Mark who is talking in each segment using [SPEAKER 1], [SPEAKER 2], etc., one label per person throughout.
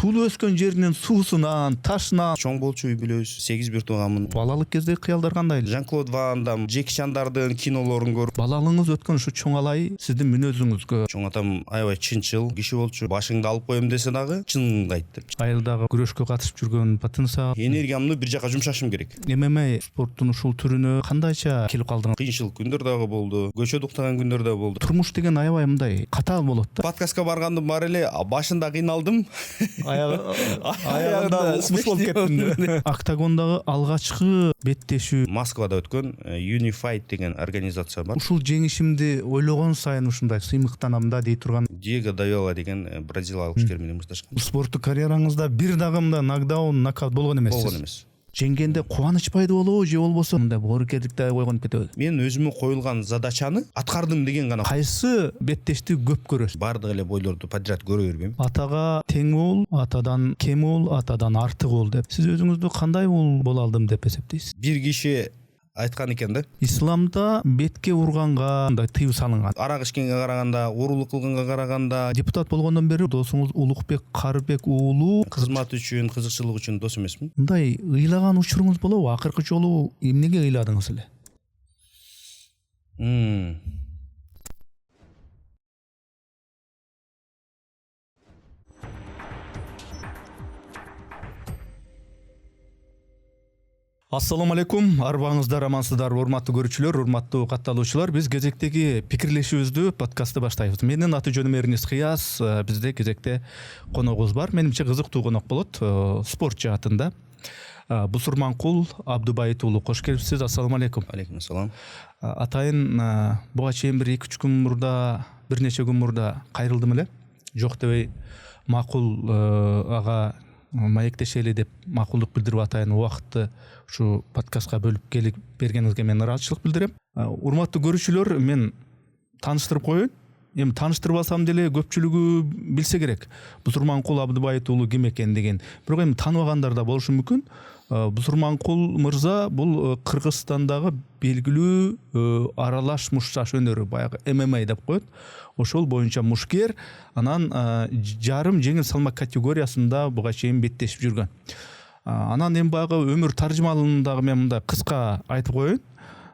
[SPEAKER 1] туулуп өскөн жеринин суусунан, ташынан
[SPEAKER 2] чоң болчу үй билебиз. 8 бир тууганмын.
[SPEAKER 1] балалык кездеги кыялдар кандай эле?
[SPEAKER 2] Жан-Клод Ван Дам, Джеки Чандардын кинолорун көрүп,
[SPEAKER 1] Балалыгыңыз өткөн ушу чоңалай сиздин мүнөзүңүзгө,
[SPEAKER 2] чоң атам аябай чынчыл киши болчу. Башыңды алып коем десе дагы чыныңды айт деп.
[SPEAKER 1] айылдагы күрөшкө катышып жүргөн потенциал,
[SPEAKER 2] Энергиямды бир жака жумшашым керек.
[SPEAKER 1] ММА спорттун ушул түрүнө кандайча келип калдыңыз?
[SPEAKER 2] Кыйынчылык күндөр дагы болду. Көчөдө уктаган күндөр дагы болду.
[SPEAKER 1] Турмуш деген аябай мындай катаал болот да.
[SPEAKER 2] Подкастка баргандым бар эле, башында кыйналдым.
[SPEAKER 1] Аягында укмуш болуп кеттим. Октагондагы алгачкы беттешүү
[SPEAKER 2] Москвада өткөн Unified деген организация бар.
[SPEAKER 1] ушул жеңишимди ойлогон сайын ушундай сыймыктанам да дей турган.
[SPEAKER 2] Диего Давела деген бразилиялык ишкер менен мушташкан.
[SPEAKER 1] Спорттук карьераңызда бир дагы мындай нокдаун, нокаут болгон эмессиз.
[SPEAKER 2] Болгон эмес.
[SPEAKER 1] Жеңгенде кубаныч пайда болобу же болбосо мындай боорукерликте койгонуп кетеби?
[SPEAKER 2] Мен өзүмө коюлган задачаны аткардым деген гана.
[SPEAKER 1] Кайсы беттешти көп көрөсүз?
[SPEAKER 2] Бардык эле бойлорду подряд көрө бербейм.
[SPEAKER 1] Атага тең бол, атадан кем бол, атадан артык бол деп. Сиз өзүңүздү кандай боло алдым деп эсептейсиз?
[SPEAKER 2] Бир киши айткан экен да.
[SPEAKER 1] Исламда бетке урганга мындай тыюу салынган.
[SPEAKER 2] Арак ичкенге караганда, уурулук кылганга караганда,
[SPEAKER 1] Депутат болгондон бери досуңуз Улукбек Карыбек уулу
[SPEAKER 2] кызмат үчүн, кызыкчылык үчүн дос эмесмин.
[SPEAKER 1] мындай ыйлаган учуруңуз болобу? Акыркы жолу эмнеге ыйладыңыз эле? Ассаламу алейкум, арбаңыздар, амансыздар, урматтуу көрүүчүлөр, урматтуу катталуучулар. Биз кезектеги пикирлешүүбүздү подкастты баштайбыз. Менин аты жөнүм Эрнис Кыяз, бизде кезекте коногубуз бар. Менимче кызыктуу конок болот, спорт жаатында. Бусурманкул Абдубайыт уулу, кош келипсиз. Ассаламу алейкум.
[SPEAKER 2] Алейкум ассалам.
[SPEAKER 1] Атайын буга чейин бир 2-3 күн мурда, бир нече күн мурда кайрылдым эле. Жок дебей макул ага маектешели деп макулдук билдирип атайын убакытты ушу подкастка бөлүп келип бергениңизге мен ыраазычылык билдирем. Урматтуу көрүүчүлөр, мен тааныштырып коеюн. Эми тааныштырбасам деле көпчүлүгү билсе керек. Бусурманкул Абдубайыт уулу ким экен деген. Бирок эми тааныбагандар да болушу мүмкүн. Бусурманкул мырза бул Кыргызстандагы белгилүү аралаш мушташ өнөрү, баягы ММА деп коет. Ошол боюнча мушкер, анан жарым жеңил салмак категориясында буга чейин беттешип жүргөн. Анан эми баягы өмүр таржымалын дагы мен мындай кыска айтып коеюн.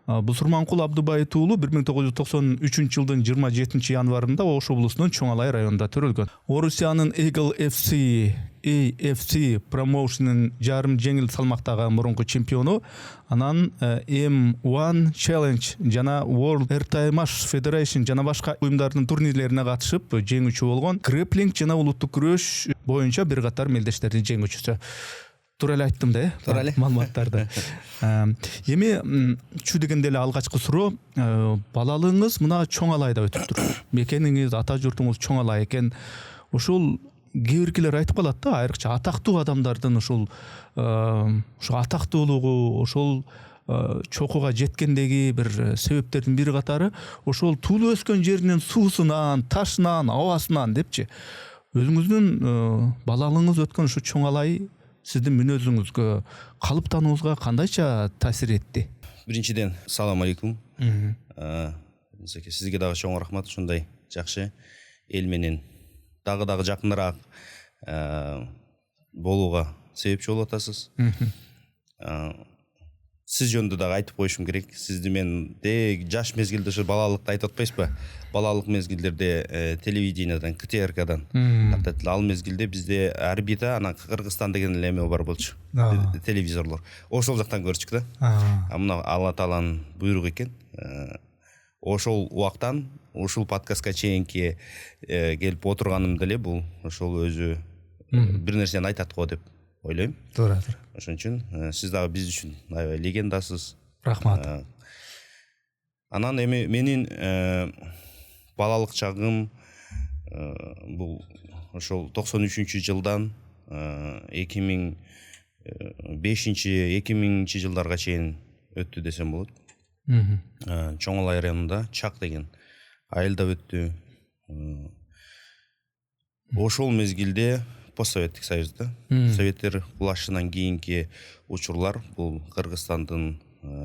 [SPEAKER 1] Бусурманкул Абдубайыт уулу 1993 жылдын 27 январында Ош облусунун Чоңалай районунда төрөлгөн. Орусиянын Eagle FC AFC промоушнунун жарым жеңил салмактагы мурунку чемпиону, анан M1 Challenge жана World Airtime Federation жана башка уюмдардын турнирлерине катышып жеңүүчү болгон. Грэплинг жана улуттук күрөш боюнча бир катар мелдештердин жеңүүчүсү. Туура эле айттым да,
[SPEAKER 2] Туура эле.
[SPEAKER 1] Маалыматтарды. Эми чү дегенде эле алгачкы суроо, балалыгыңыз мына Чоңалайда өтүптүр. Мекениңиз, ата журтуңуз Чоңалай экен. Ушул кээ биркилер айтып калат да, айрыкча атактуу адамдардын ушул атактуулугу, ошол чокуга жеткендеги бир себептердин бири катары ошол туулуп өскөн жеринин суусунан, ташынан, абасынан депчи. Өзүңүздүн балалыгыңыз өткөн ушу Чоңалай сиздин мүнөзүңүзгө, калыптанууңузга кандайча таасир этти?
[SPEAKER 2] Биринчиден, салам алейкум. Сизге дагы чоң рахмат, ушундай жакшы эл менен дагы жакыныраак болууга себепчи болуп атасыз. Сиз жөнүндө дагы айтып коюшум керек. Сизди мен жаш мезгилде ушу балалыкты айтып атпайсызбы? Балалык мезгилдерде телевидениедан, КТРКдан тартат. Ал мезгилде бизде орбита, анан Кыргызстан деген эле эме бар болчу. Телевизорлор. Ошол жактан көрчүк да. Мына Алла Тааланын буйругу экен. Ошол убактан ушул подкастка чейинки келип отурганым деле бул ошол өзү бир нерсени айтат го деп ойлойм.
[SPEAKER 1] Туура.
[SPEAKER 2] Ошон үчүн сиз дагы биз үчүн аябай легендасыз.
[SPEAKER 1] Рахмат.
[SPEAKER 2] Анан эми менин балалык чагым бул ошол 93 жылдан 2005-2000 жылдарга чейин өттү десем болот. Чоңалай районунда Чак деген айылда өттү. Ошол мезгилде постсоветтик союзда советтер кулашынан кийинки учурлар, бул Кыргызстандын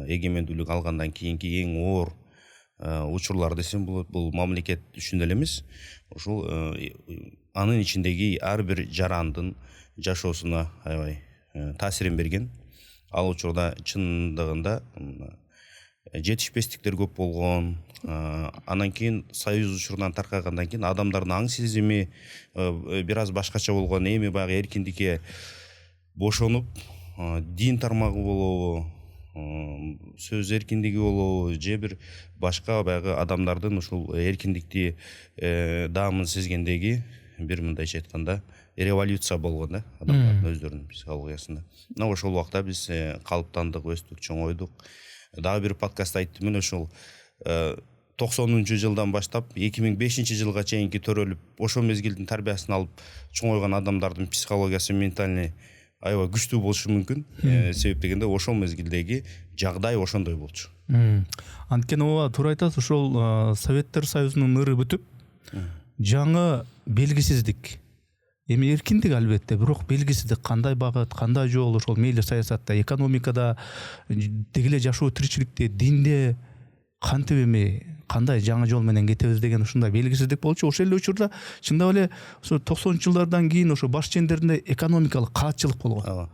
[SPEAKER 2] эгемендүүлүк алгандан кийинки эң оор учурлар десем болот. Бул мамлекет үчүн эле эмес, ошол анын ичиндеги ар бир жарандын жашоосуна аябай таасирин берген. Ал учурда чындыгында жетишпестиктер көп болгон. Анан кийин союз учурунан таркагандан кийин адамдардын аң сезими бир аз башкача болгон. Эми баягы эркиндикке бошонуп, дин тармагы болобу, сөз эркиндиги болобу, же бир башка баягы адамдардын ушул эркиндикти даамын сезгендеги бир мындайча айтканда революция болгон да, адамдардын өздөрүнүн психологиясында. Мына ошол убакта биз калыптандык, өстүк, чоңойдук. Дагы бир подкастта айттым мен, ошол 90-жылдан баштап 2005-жылга чейинки төрөлүп, ошол мезгилдин тарбиясын алып чоңойгон адамдардын психологиясы, ментальный аябай күчтүү болушу мүмкүн. Себеп дегенде ошол мезгилдеги жагдай ошондой болчу.
[SPEAKER 1] Анткени ооба туура айтасыз, ошол Советтер Союзунун ыры бүтүп, жаңы белгисиздик. Эми эркиндик албетте, бирок белгисиздик, кандай багыт, кандай жол, ошол мейли саясатта, экономикада, дегеле жашоо тиричиликте, динде кантип эми кандай жаңы жол менен кетебиз деген ушундай белгисиздик болчу. Ошол эле учурда чындап эле ошо 90-жылдардан кийин ошо баш чендеринде экономикалык каатчылык болгон.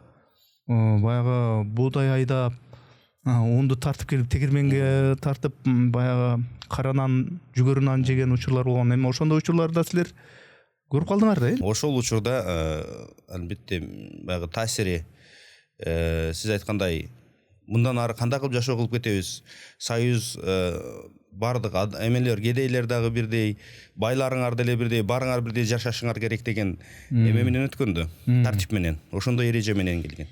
[SPEAKER 1] Баягы буудай айдап, унду тартып келип тегирменге тартып, баягы кара нан, жүгөрү нан жеген учурлар болгон. Эми ошондой учурларда силер көрүп калдыңар да,
[SPEAKER 2] Ошол учурда албетте баягы таасири сиз айткандай мындан ары кандай кылып жашоо кылып кетебиз? Союз бардык эмелер, кедейлер дагы бирдей, байларыңар деле бирдей, барыңар бирдей жашашыңар керек деген эме менен өткөндө, тартип менен, ошондой эреже менен келген.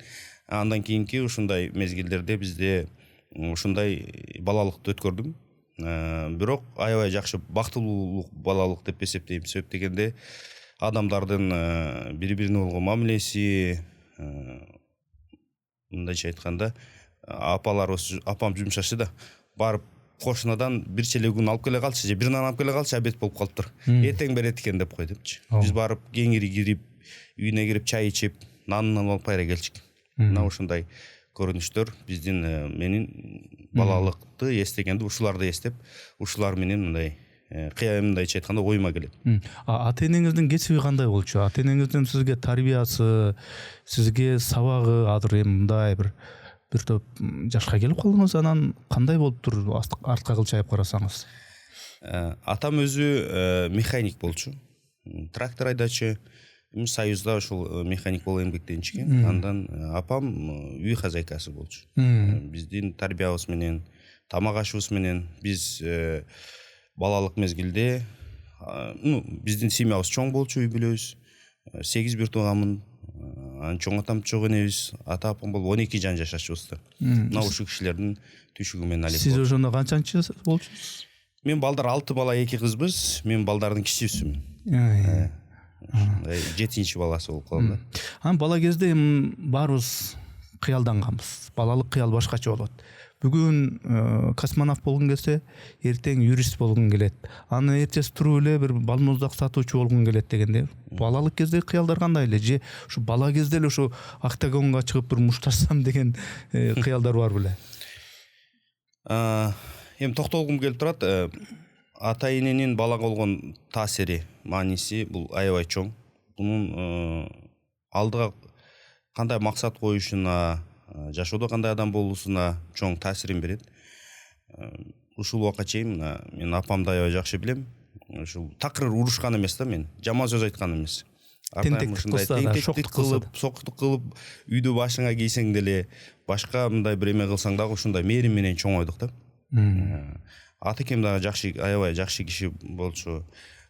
[SPEAKER 2] Андан кийинки ушундай мезгилдерде бизде ушундай балалыкты өткөрдүм. Бирок аябай жакшы, бактылуу балалык деп эсептейм. Себеп дегенде адамдардын бири-бирине болгон мамилеси, мындайча айтканда, апам жумшашы да, барып кошунадан бир челек un алып келе калчы, же бир нан алып келе калчы, обед болуп калыптыр. Эртең берет экен деп кой депчи. Биз барып кеңири кирип, үйүнө кирип чай ичип, нанын алып кайра келчүк. Мына ушундай көрүнүштөр биздин менин балалыкты эстегенде ушуларды эстеп, ушулар менен мындай мындайча айтканда оюма келет.
[SPEAKER 1] Ата энеңиздин кесиби кандай болчу? Ата энеңиздин сизге тарбиясы, сизге сабагы азыр эми мындай бир топ жашка келип калдыңыз, анан кандай болуптур артка кылчайып карасаңыз?
[SPEAKER 2] Атам өзү механик болчу, трактор айдачы. Союзда ошол механик болуп эмгектенчү экен. Андан апам үй хозяйкасы болчу. Биздин тарбиябыз менен, тамак ашыбыз менен биз балалык мезгилде, биздин семьябыз чоң болчу, үй бүлөбүз. 8 бир тууганмын. Чоң атам чоң энебиз, ата апам болуп 12 жан жашачубыз да. Мына ушул кишилердин түшүгү менен алек.
[SPEAKER 1] Сиз ошондо канчанчы болчусуз?
[SPEAKER 2] Мен балдар 6 бала, 2 кызбыз. Мен балдардын кичүүсүмүн. 7-нчи баласы болуп калдым да.
[SPEAKER 1] Анан бала кезде баарыбыз кыялданганбыз. Балалык кыял башкача болот. Бүгүн космонавт болгон келсе, эртең юрист болгон келет. Анын эртеси туруп эле бир балмуздак сатуучу болгон келет дегенде. Балалык кезде кыялдар кандай эле? Же ушу бала кезде эле ушу октагонго чыгып туруп мушташсам деген кыялдар бар беле?
[SPEAKER 2] Эми токтолгум келип турат. Ата эненин балага болгон таасири, мааниси бул аябай чоң. Бунун алдыга кандай максат коюшуна, жашоодо кандай адам болуусуна чоң таасирин берет. Ушул убакка чейин мен апамды аябай жакшы билем. Ушул такыр урушкан эмес да, мен жаман сөз айткан эмес. Тентектик кылып, соктук кылып, үйдө башыңа кийсең деле, башка мындай бир эме кылсаң дагы ушундай мээрим менен чоңойдук да. Атакем дагы жакшы, аябай жакшы киши болчу.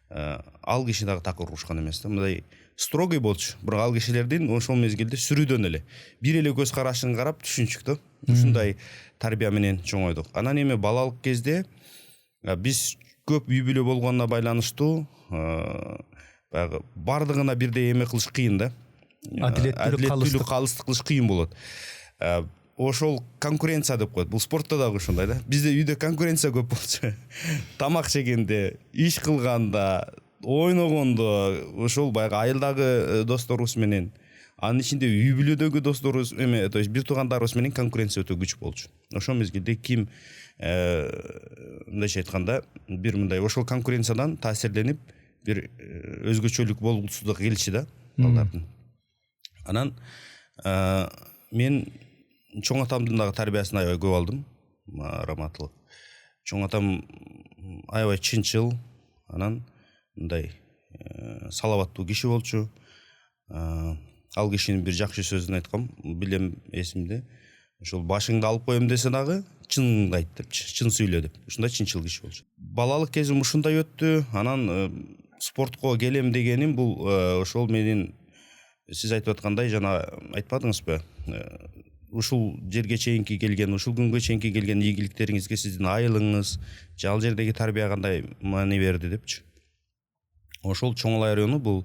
[SPEAKER 2] Ал киши дагы такыр урушкан эмес да. Мындай строгий болчу. Бирок ал кишилердин ошол мезгилде сүрүүдөн эле бир эле көз карашын карап түшүнчүк да. Ушундай тарбия менен чоңойдук. Анан эми балалык кезде биз көп үй бүлө болгонуна байланыштуу баягы бардыгына бирдей эме кылыш кыйын да. Адилеттүүлүк, калыстык кылыш кыйын болот. Ошол конкуренция деп коет. Бул спортто дагы ушундай да. Бизде үйдө конкуренция көп болчу. Тамак жегенде, иш кылганда, ойногондо, ошол баягы айылдагы досторубуз менен, анын ичинде үй бүлөдөгү досторубуз эме, то есть бир туугандарыбыз менен конкуренция өтө күч болчу. Ошол мезгилде ким мындайча айтканда бир мындай ошол конкуренциядан таасирленип бир өзгөчөлүк болуусузга келчи да балдардын. Анан мен чоң атамдын дагы тарбиясын аябай көп алдым, раматылык. Чоң атам аябай чынчыл, анан мындай салаваттуу киши болчу. Ал кишинин бир жакшы сөзүн айткам, билем эсимде. Ошол башыңды алып коем десе дагы чыныңды айт деп, чын сүйлө деп. Ушундай чынчыл киши болчу. Балалык кезим ушундай өттү. Анан спортко келем дегеним бул ошол менин сиз айтып аткандай жана айтпадыңызбы? Ушул жерге чейинки келген, ушул күнгө чейинки келген ийгиликтериңизге сиздин айылыңыз, ал жердеги тарбия кандай маани берди депчи. Ошол Чоңлай району бул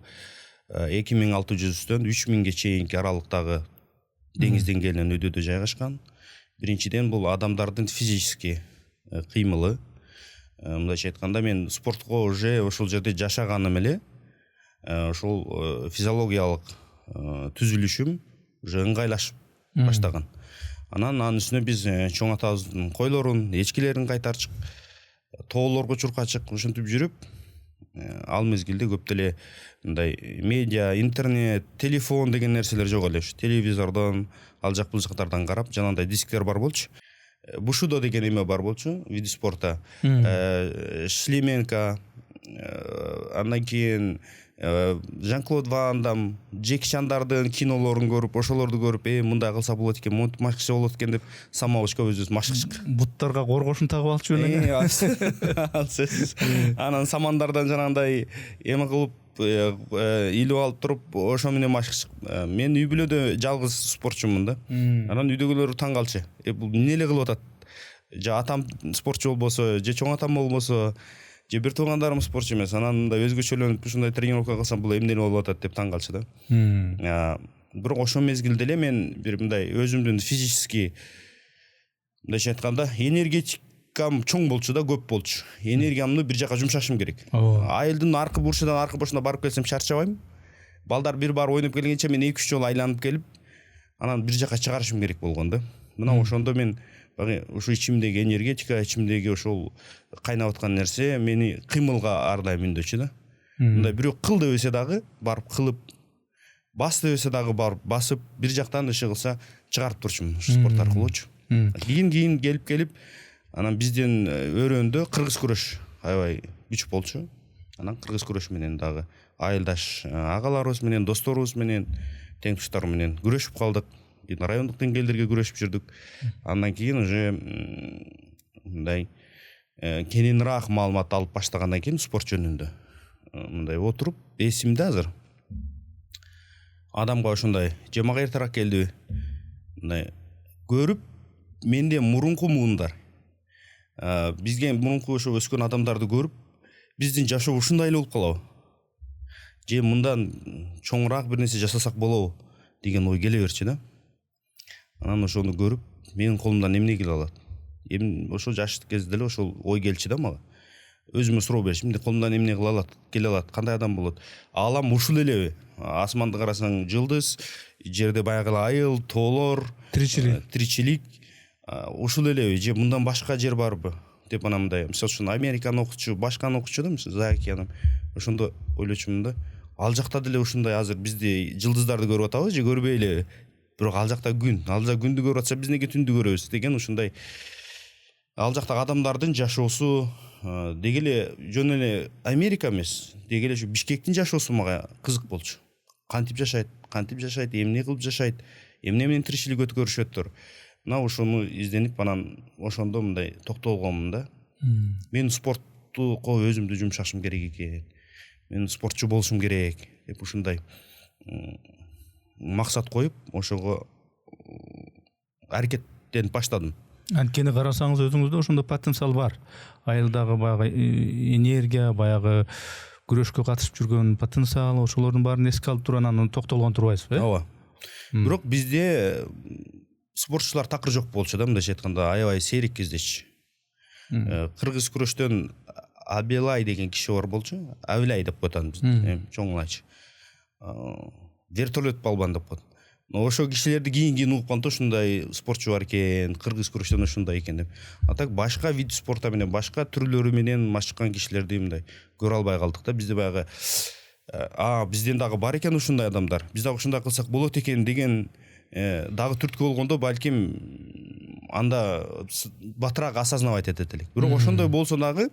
[SPEAKER 2] 2600-төн 3000-ге чейинки аралыктагы деңиз деңгээлинен өйдөдө жайгашкан. Биринчиден бул адамдардын физически кыймылы. Мындайча айтканда мен спортко уже ошол жерде жашаганым эле ошол физиологиялык түзүлүшүм уже ыңгайлашып баштаган. Анын үстүнө биз чоң атабыздын койлорун, эчкилерин кайтарчык, тоолорго чуркачык ушинтип жүрүп, ал мезгилде көп деле мындай медиа, интернет, телефон деген нерселер жок эле. Телевизордон, ал жак бул жактардан карап, жанагындай дисктер бар болчу. Бушудо деген эме бар болчу, вид спорта. Шлеменко, андан кийин Жан-Клод Ван Дам, Джеки Чандардын кинолорун көрүп, ошолорду көрүп, мындай кылса болот экен, монтип машыкча болот экен деп самоучка өзүбүз машыкчык.
[SPEAKER 1] Буттарга коргошун тагып алчу эле.
[SPEAKER 2] Ал сөзсүз. Анан самандардан жанагындай эме кылып илип алып туруп, ошо менен машыкчык. Мен үй бүлөдө жалгыз спортчумун да. Анан үйдөгүлөр таң калчы. Бул эмне эле кылып атат? Же атам спортчу болбосо, же чоң атам болбосо, же бир туугандарым спортчу эмес. Анан мындай өзгөчөлөнүп ушундай тренировка кылсам бул эмне болуп атат деп таң калчы да. Бирок ошол мезгилде эле мен бир мындай өзүмдүн физически мындайча айтканда энергетикам чоң болчу да, көп болчу. Энергиямды бир жака жумшашым керек. Айылдын аркы бурчунан аркы бурчуна барып келсем чарчабайм. Балдар бир бар ойноп келгенче мен 2-3 жолу айланып келип, анан бир жака чыгарышым керек болгон да. Мына ошондо мен ушу ичимдеги энергетика, ичимдеги ошол кайнап аткан нерсе мени кыймылга ар дайым үндөчү да. Мындай бирөө кыл дебесе дагы барып кылып, бас дебесе дагы барып басып, бир жактан иши кылса чыгарып турчумун ушу спорт аркылуучу. Кийин келип, анан бизден өрөөндө кыргыз күрөш аябай күч болчу. Анан кыргыз күрөш менен дагы айылдаш агаларыбыз менен, досторубуз менен, тең туштар менен күрөшүп калдык. Райондук деңгээлдерге күрөшүп жүрдүк. Андан кийин уже мындай кененирээк маалымат алып баштагандан кийин спорт жөнүндө мындай отуруп, эсимде азыр. Адамга ошондой жемак эртерээк келди. Мындай көрүп, менде мурунку муундар. Бизге мурунку ошо өскөн адамдарды көрүп, биздин жашоо ушундай эле болуп калабы? Же мындан чоңураак бир нерсе жасасак болобу деген ой келе берчи да. Анан ошону көрүп, менин колумдан эмне келе алат? Ошо жаштык кезде эле ошол ой келчи да мага. Өзүмө суроо беришим, колумдан эмне келе алат, кандай адам болот? Алам ушул элеби? Асманды карасаң жылдыз, жерде баягы айыл, тоолор, тиричилик ушул элеби? Же мындан башка жер барбы? Деп анан мындай, мисалы үчүн Американы окучу, башканы окучу да, мисалы за океаным. Ошондо ойлочумун да, ал жакта деле ушундай азыр бизди жылдыздарды көрүп атабыз, же көрбөй элеби? Бирок ал жакта күн, ал жакта күндү көрүп атса биз неге түндү көрөбүз деген ушундай. Ал жактагы адамдардын жашоосу деги эле жөн эле Америка эмес, деги эле ушу Бишкектин жашоосу мага кызык болчу. Кантип жашайт, эмне кылып жашайт, эмне менен тиричилик өткөрүшөттөр. Мына ошону изденип, анан ошондо мындай токтолгонмун да. Мен спортту өзүмдү жумшашым керек экен. Мен спортчу болушум керек деп ушундай максат коюп, ошого аракеттенип баштадым.
[SPEAKER 1] Анткени карасаңыз өзүңүздө ошондой потенциал бар. Айылдагы баягы энергия, баягы күрөшкө катышып жүргөн потенциал, ошолордун баарын эске алып туруп анан токтолгон турбайсызбы, э?
[SPEAKER 2] Ооба. Бирок бизде спортчулар такыр жок болчу да, мындайча айтканда аябай сейрек кездешчү. Кыргыз күрөштөн Абелай деген киши бар болчу. Авлай деп коет аны биздин чоңлайчы. Вертолет балбан деп коет. ошо кишилерди кийин угуп калды, ушундай спортчу бар экен, кыргыз күрөштөн ушундай экен деп. А так башка вид спорта менен, башка түрлөрү менен машыккан кишилерди мындай көрө албай калдык да. Бизде баягы бизден дагы бар экен ушундай адамдар. Биз дагы ушундай кылсак болот экен деген дагы түрткү болгондо балким анда батыраак осознавать этет элек. Бирок ошондой болсо дагы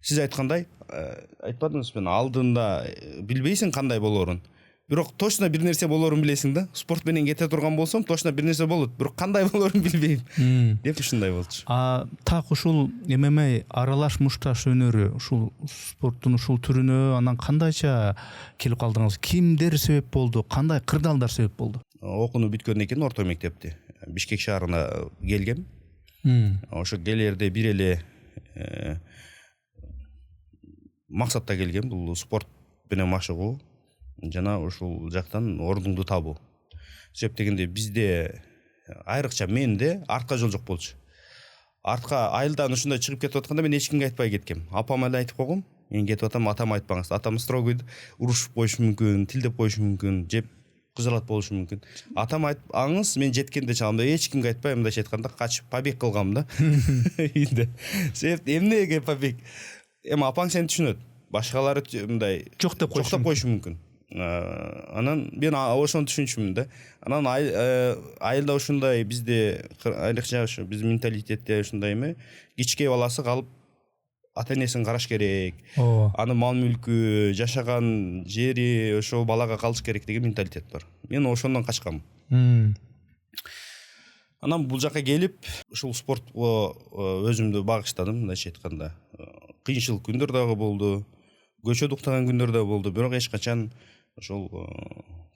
[SPEAKER 2] сиз айткандай айтпадыңызбы, алдында билбейсиң кандай болоорун. Бирок точно бир нерсе болоорун билесиң да. Спорт менен кете турган болсом, точно бир нерсе болот. Бирок кандай болоорун билбейм. Деп ушундай болчу.
[SPEAKER 1] Так ушул ММА аралаш мушташ өнөрү ушул спорттун ушул түрүнө анан кандайча келип калдыңыз? Кимдер себеп болду? Кандай кырдаалдар себеп болду?
[SPEAKER 2] Окууну бүткөндөн кийин орто мектепти Бишкек шаарына келгем. Ошо келерде бир эле максатта келгем. Бул спорт менен машыгуу жана ушул жактан ордуңду табуу. Себеп дегенде бизде айрыкча менде артка жол жок болчу. Артка айылдан ушундай чыгып кетип атканда мен эч кимге айтпай кеткем. Апама эле айтып койгом. Мен кетип атам, атама айтпаңыз. Атам строгой, урушуп коюшу мүмкүн, тилдеп коюшу мүмкүн, жеп кызалат болушу мүмкүн. Атам айтпаңыз, мен жеткенде чыгам да эч кимге айтпай, мындайча айтканда качып побег кылгам да. Үйдө. Себеп эмнеге побег? Апаң сени түшүнөт. Башкалары мындай
[SPEAKER 1] жок деп
[SPEAKER 2] коюшу мүмкүн. Анан мен ошону түшүнчүмүн да. Анан айылда ушундай бизде айрыкча ушу биздин менталитетте ушундай эме, кичке баласы калып ата энесин караш керек. Анын мал мүлкү, жашаган жери ошол балага калыш керек деген менталитет бар. Мен ошондон качкам. Анан бул жака келип, ушул спортко өзүмдү багыштадым, мындайча айтканда. Кыйынчылык күндөр дагы болду, көчөдө уктаган күндөр да болду, бирок эч качан ошол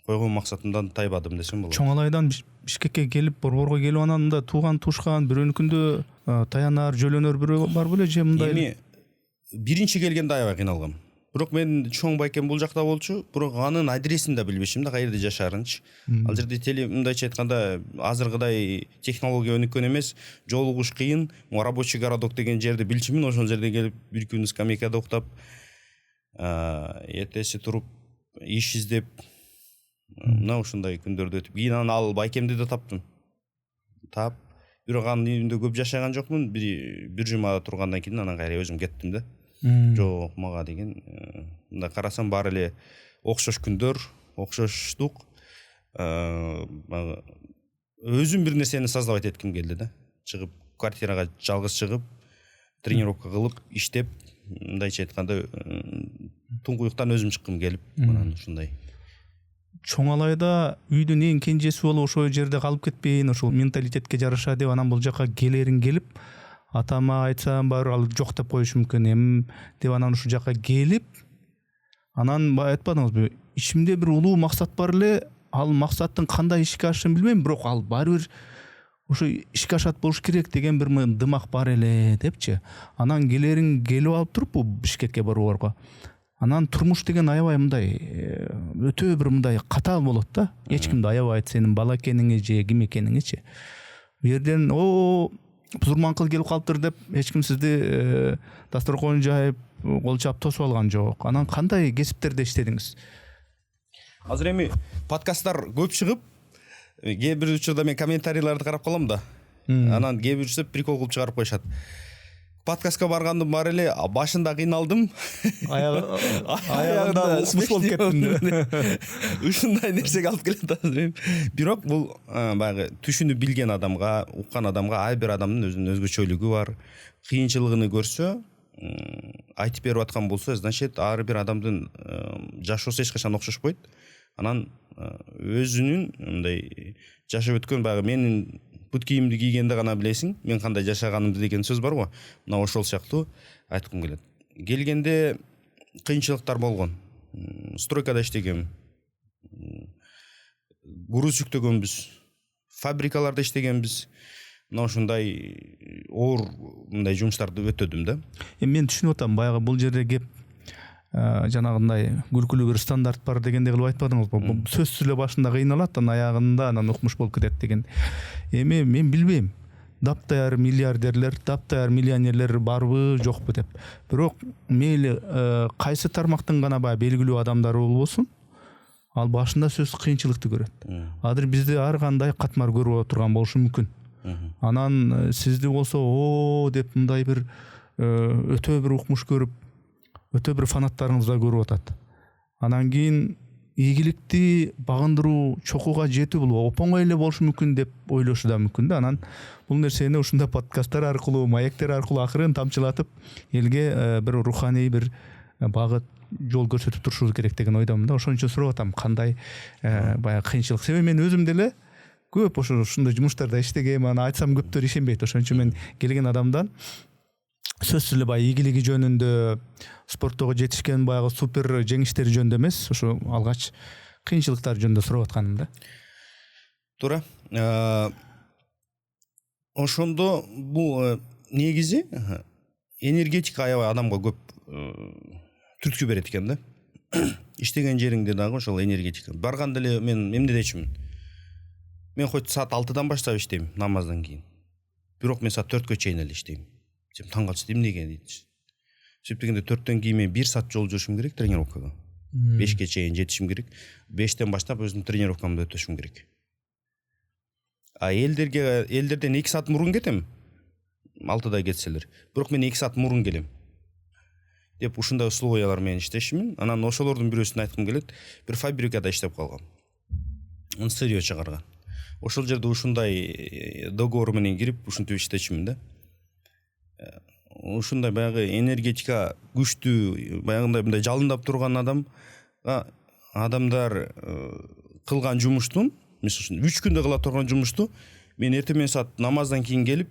[SPEAKER 2] койгон максатымдан тайбадым десем болот.
[SPEAKER 1] Чоң Алайдан Бишкекке келип, Борборго келип, анан мында тууган тушкан бирөөнүкүндө таянар, жөлөнөр бирөө бар беле же мындай?
[SPEAKER 2] Эми биринчи келгенде аябай кыйналгам. Бирок мен чоң байкем бул жакта болчу, бирок анын адресин да билбешим да, каерде жашаарынчы. Ал жерде мындайча айтканда азыркыдай технология өнүккөн эмес, жолугуш кыйын. Рабочий городок деген жерди билчүмүн, ошол жерде келип бир күн скамейкада уктап, эртеси туруп иш издеп, мына ушундай күндөрдү өтүп, кийин анан ал байкемди да таптым. Бирок анын үйүндө көп жашаган жокмун. Бир жума тургандан кийин анан кайра өзүм кеттим да. Жок, мага деген мында карасам баары эле окшош күндөр, окшоштук. Өзүм бир нерсени создавать этким келди да. Чыгып квартирага жалгыз чыгып, тренировка кылып, иштеп, мындайча айтканда туңгуюктан өзүм чыккым келип, анан ушундай.
[SPEAKER 1] Чоң Алайда үйдүн эң кенжеси болуп ошол жерде калып кетпейин, ошол менталитетке жараша деп анан бул жака келерин келип, атама айтсам баары ал жок деп коюшу мүмкүн деп анан ушул жака келип, анан айтпадыңызбы, ичимде бир улуу максат бар эле, ал максаттын кандай ишке ашышын билбейм, бирок ал баары бир ошо ишке ашат болуш керек деген бир дымак бар эле депчи. Анан келерин келип алып туруп Бишкекке Борборго. Анан турмуш деген аябай мындай өтө бир мындай катаал болот да. Эч кимди аябайт сенин бала экениңи же ким экениңичи. Бу жерден бузурманкыл келип калыптыр деп эч ким сизди дасторкон жайып, кол чап тосуп алган жок. Анан кандай кесиптерде иштедиңиз?
[SPEAKER 2] Азыр эми подкасттар көп чыгып, кээ бир учурда мен комментарийлерди карап калам да. Анан кээ бирсе прикол кылып чыгарып коюшат. Подкастка баргандым бар эле, башында кыйналдым.
[SPEAKER 1] Аягында смуш болуп кеттим.
[SPEAKER 2] Ушундай нерсеге алып келет азыр. Бирок бул баягы түшүнүп билген адамга, уккан адамга ар бир адамдын өзүнүн өзгөчөлүгү бар. Кыйынчылыгын көрсө, айтып берип аткан болсо, значит ар бир адамдын жашоосу эч качан окшошпойт. Анан өзүнүн мындай жашап өткөн баягы менин бут кийимди кийгенде гана билесиң, мен кандай жашаганымды деген сөз бар го. Мына ошол сыяктуу айткым келет. Келгенде кыйынчылыктар болгон. Стройкада иштегем. Груз жүктөгөнбүз. Фабрикаларда иштегенбиз. Мына ушундай оор мындай жумуштарды өтөдүм да.
[SPEAKER 1] Мен түшүнүп атам, баягы бул жерде кеп жанагындай күлкүлүү бир стандарт бар дегенде кылып айтпадыңызбы? Сөзсүз эле башында кыйналат, анан аягында анан укмуш болуп кетет деген. Эми мен билбейм. Таптаяр миллиардерлер, таптаяр миллионерлер барбы, жокпу деп. Бирок мейли кайсы тармактын гана баягы белгилүү адамдары болбосун, ал башында сөзсүз кыйынчылыкты көрөт. Азыр бизде ар кандай катмар көрүп отурган болушу мүмкүн. Анан сизди болсо о деп мындай бир өтө бир укмуш көрүп, өтө бир фанаттарыңыз да көрүп атат. Анан кийин ийгиликти багындыруу чокуга жетүү бул оңой эле болушу мүмкүн деп ойлошу да мүмкүн да. Анан бул нерсени ушундай подкасттар аркылуу, маектер аркылуу акырын тамчылатып элге бир руханий бир багыт жол көрсөтүп турушубуз керек деген ойдомун да. Ошон үчүн сурап атам, кандай баягы кыйынчылык. Себеби мен өзүм деле көп ушундай жумуштарда иштегем, аны айтсам көптөр ишенбейт. Ошон үчүн мен келген адамдан сөзсүз эле баягы ийгилиги жөнүндө, спорттогу жетишкен баягы супер жеңиштери жөнүндө эмес, ошо алгач кыйынчылыктар жөнүндө сурап атканым да.
[SPEAKER 2] Туура. Ошондо бул негизи энергетика аябай адамга көп түрткү берет экен да. Иштеген жериңде дагы ошол энергетика. Барганда эле мен эмне дечимин? Мен хоть саат 6-дан баштап иштейм намаздан кийин. Бирок мен саат 4-кө чейин эле иштейм. Сен таң калчу эмнеге дейт. Сөйтүп дегенде 4-төн кийин мен 1 саат жол жүрүшүм керек тренировкага. 5-ке чейин жетишим керек. 5-тен баштап өзүмдүн тренировкамды өтөшүм керек. А элдерден 2 саат мурун кетем. 6-да кетселер. Бирок мен 2 саат мурун келем. Деп ушундай условиялар менен иштешимин. Анан ошолордун бирөөсүн айткым келет. Бир фабрикада иштеп калгам. Сырье чыгарган. Ошол жерде ушундай договор менен кирип, ушинтип иштечимин да. Ушундай баягы энергетика күчтүү, баягындай мындай жалындап турган адамдар кылган жумуштун, мисалы 3 күндө кыла турган жумушту мен эртең саат намаздан кийин келип,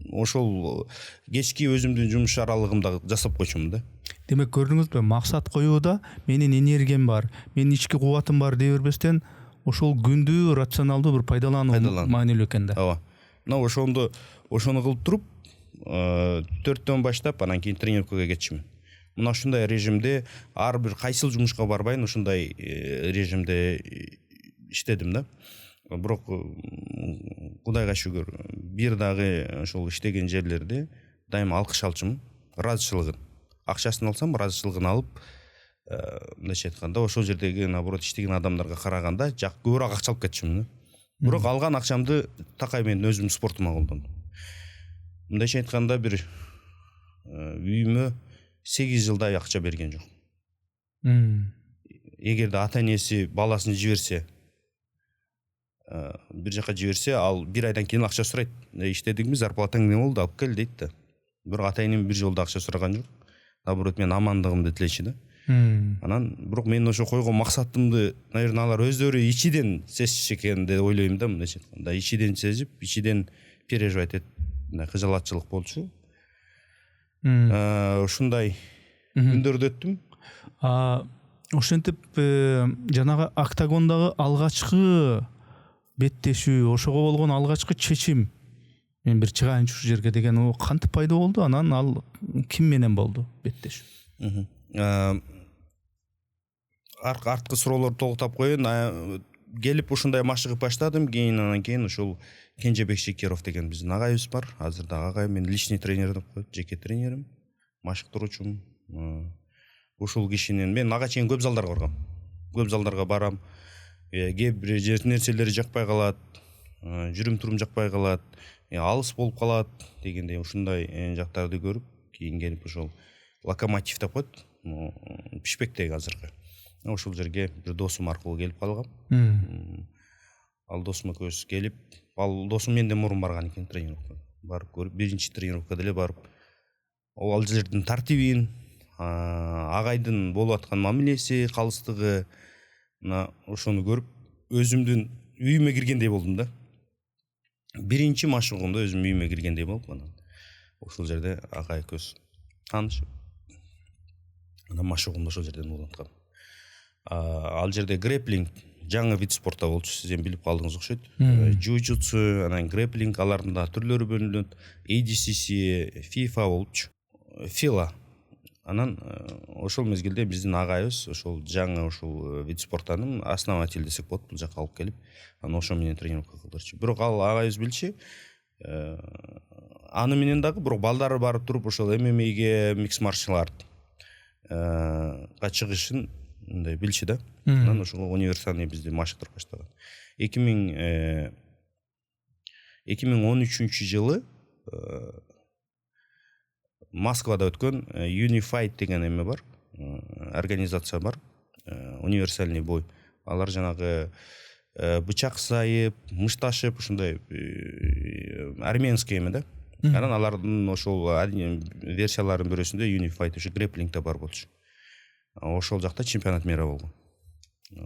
[SPEAKER 2] ошол кечки өзүмдүн жумуш аралыгымда жасап койчумун да.
[SPEAKER 1] Демек көрдүңүзбү, максат коюуда менин энергиям бар, менин ички кубатым бар дей бербестен, ошол күндү рационалдуу бир пайдалануу маанилүү экен да.
[SPEAKER 2] Ооба. Мына ошону кылып туруп, 4-төн баштап анан кийин тренировкага кетчимин. Мына ушундай режимде ар бир кайсыл жумушка барбайын, ушундай режимде иштедим да. Бирок Кудайга шүгүр, бир дагы ошол иштеген жерлерде дайыма алкыш алчумун, ыраазычылыгын. Акчасын алсам, ыраазычылыгын алып, мындайча айтканда, ошол жердеги наоборот иштеген адамдарга караганда көбүрөөк акча алып кетчүмүн. Бирок алган акчамды такай мен өзүмдүн спортума колдондум. Мындайча айтканда бир үйүмө 8 жылдай акча берген жок. Эгерде ата-энеси баласын жиберсе, бир жака жиберсе, ал 1 айдан кийин акча сурайт. Иштедиңби, зарплатаң эмне болду, алып кел дейт да. Бирок ата-энем бир жолда акча сураган жок. Наоборот, мен амандыгымды тилечи да. Анан бирок мен ошо койгон максатымды, наверное, алар өздөрү ичиден сезиши экен деп ойлойм да, мындайча айтканда. Ичиден сезип, ичиден переживать этип, кыжалатчылык болчу. Ушундай күндөрдү өттүм.
[SPEAKER 1] Ошентип жанагы октагондагы алгачкы беттешүү, ошого болгон алгачкы чечим, мен бир чыгайын ушул жерге деген, о кантип пайда болду? Анан ал ким менен болду беттешүү?
[SPEAKER 2] Арткы суроолорду толуктап коеюн. Келип ушундай машыгып баштадым, анан кийин ушул Кенжебек Шекеров деген биздин агайыбыз бар. Азыр дагы агай, мен личный тренер деп коет, жеке тренерим, машыктыруучум. Ушул кишинин мен ага чейин көп залдарга баргам. Көп залдарга барам. Кээ бир нерселери жакпай калат, жүрүм турум жакпай калат, алыс болуп калат дегендей ушундай жактарды көрүп, кийин келип ошол Локомотив деп коет, Пишпектеги азыркы. Ошол жерге бир досум аркылуу келип калгам. Ал досум экөөбүз келип, ал досум менден мурун барган экен тренировкага. Барып көрүп, биринчи тренировкада эле барып, ал жердин тартибин, агайдын болуп аткан мамилеси, калыстыгы, ошону көрүп, өзүмдүн үйүмө киргендей болдум да. Биринчи машыгуумда өзүм үйүмө киргендей болуп, анан ошол жерде агай экөөбүз таанышып, анан машыгуумду ошол жерден уланткам. Ал жерде грэплинг жаңы вид спорта болчу, сиз эми билип калдыңыз окшойт. Джиу-джитсу, анан грэплинг, алардын да түрлөрү бөлүнөт. ADCC, FIFA болчу. Фила. Анан ошол мезгилде биздин агайыбыз ошол жаңы ошол вид спортанын основатель десек болот, бул жака алып келип, анан ошо менен тренировка кылдырчу. Бирок ал агайыбыз билчи, аны менен дагы бирок балдары барып туруп ошол ММАге, микс маршал арт чыгышын мындай билчи да. Анан ошого универсальный бизде машыктырып баштаган. 2013 жылы Москвада өткөн Unified деген эме бар, организация бар, универсальный бой. Алар жанагы бычак сайып, мышташып, ушундай армянский эме да. Анан алардын ошол версияларынын бирөөсүндө Unified ушу грэплингде бар болчу. Ошол жакта чемпионат мира болгон.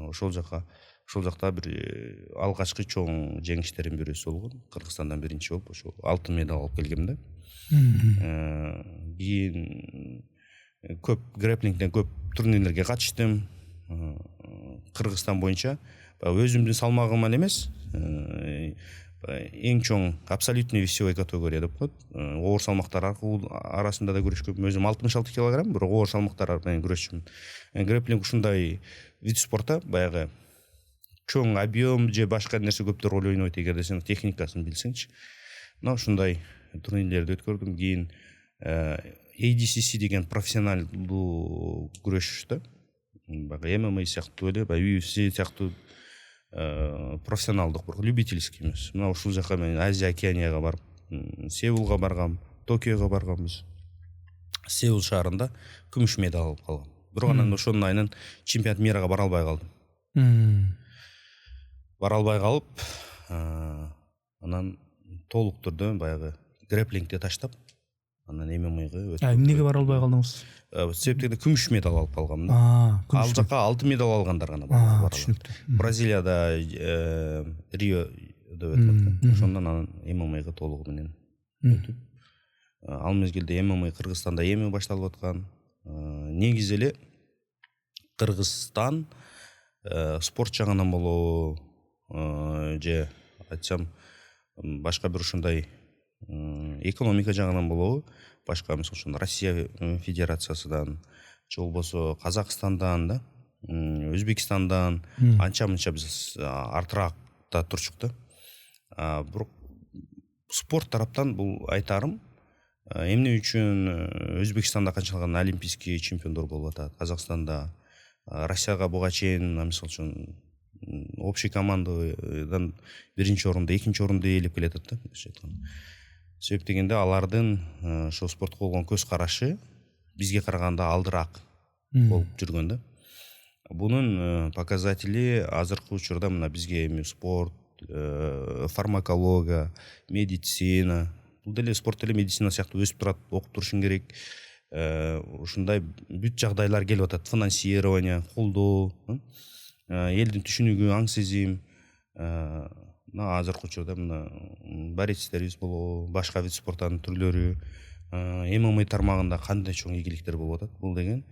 [SPEAKER 2] Ошол жакта бир алгачкы чоң жеңиштердин бирөөсү болгон. Кыргызстандан биринчи болуп ошол алтын медаль алып келгем да. Кийин көп грэплингден көп турнирлерге катыштым. Кыргызстан боюнча өзүмдүн салмагым эле эмес, эң чоң абсолютный весовой категория деп коет. Оор салмактар арасында да күрөшкөм. Өзүм 66 килограмм, бирок оор салмактар менен күрөшчүмүн. Грэплинг ушундай вид спорта, баягы чоң объем же башка нерсе көптөр роль ойнойт эгерде сен техникасын билсеңчи. Мына ушундай турнирлерди өткөрдүм. Кийин ADCC деген профессионалдуу күрөш да. Баягы MMA сыяктуу эле, UFC сыяктуу профессионалдык, бирок любительский эмес. Мына ушул жака мен Азия Океанияга барып, Сеулга баргам, Токиого барганбыз. Сеул шаарында күмүш медаль алып калгам. Бирок анан ошонун айынан чемпионат мирага бара албай калдым. Бара албай калып, анан толук түрдө баягы грэплингди таштап, анан ММАга өтүп.
[SPEAKER 1] Эмнеге бара албай калдыңыз?
[SPEAKER 2] Себептен күмүш медаль алып калгам да. Ал жака алтын медаль алгандар гана бара. Бразилияда Риодо өтүп, ошондон анан ММАга толугу менен өтүп. Ал мезгилде ММА Кыргызстанда эми башталып аткан. Негизи эле Кыргызстан спорт жагынан болобу же айтсам башка бир ушундай экономика жагынан болобу, башка мисалы үчүн Россия Федерациясынан же болбосо Казакстандан да, Өзбекстандан анча-мынча биз артыракта турчук да. Бирок спорт тараптан бул айтарым, эмне үчүн Өзбекстанда канчалаган олимпийский чемпиондор болуп атат, Казакстанда, Россияга буга чейин мисалы үчүн общий командадан биринчи орунду, экинчи орунду ээлеп келатат да. Себеп дегенде алардын ошо спортко болгон көз карашы бизге караганда алдыраак болуп жүргөн да. Бунун показатели азыркы учурда мына бизге эми спорт, фармакология, медицина, бул деле спорт деле медицина сыяктуу өсүп турат, окуп турушуң керек. Ушундай бүт жагдайлар келип атат, финансирование, колдоо, элдин түшүнүгү, аң сезим. Мына азыркы учурда мына борецтерибиз болобу, башка вид спорттун түрлөрү, ММА тармагында кандай чоң ийгиликтер болуп атат. Бул деген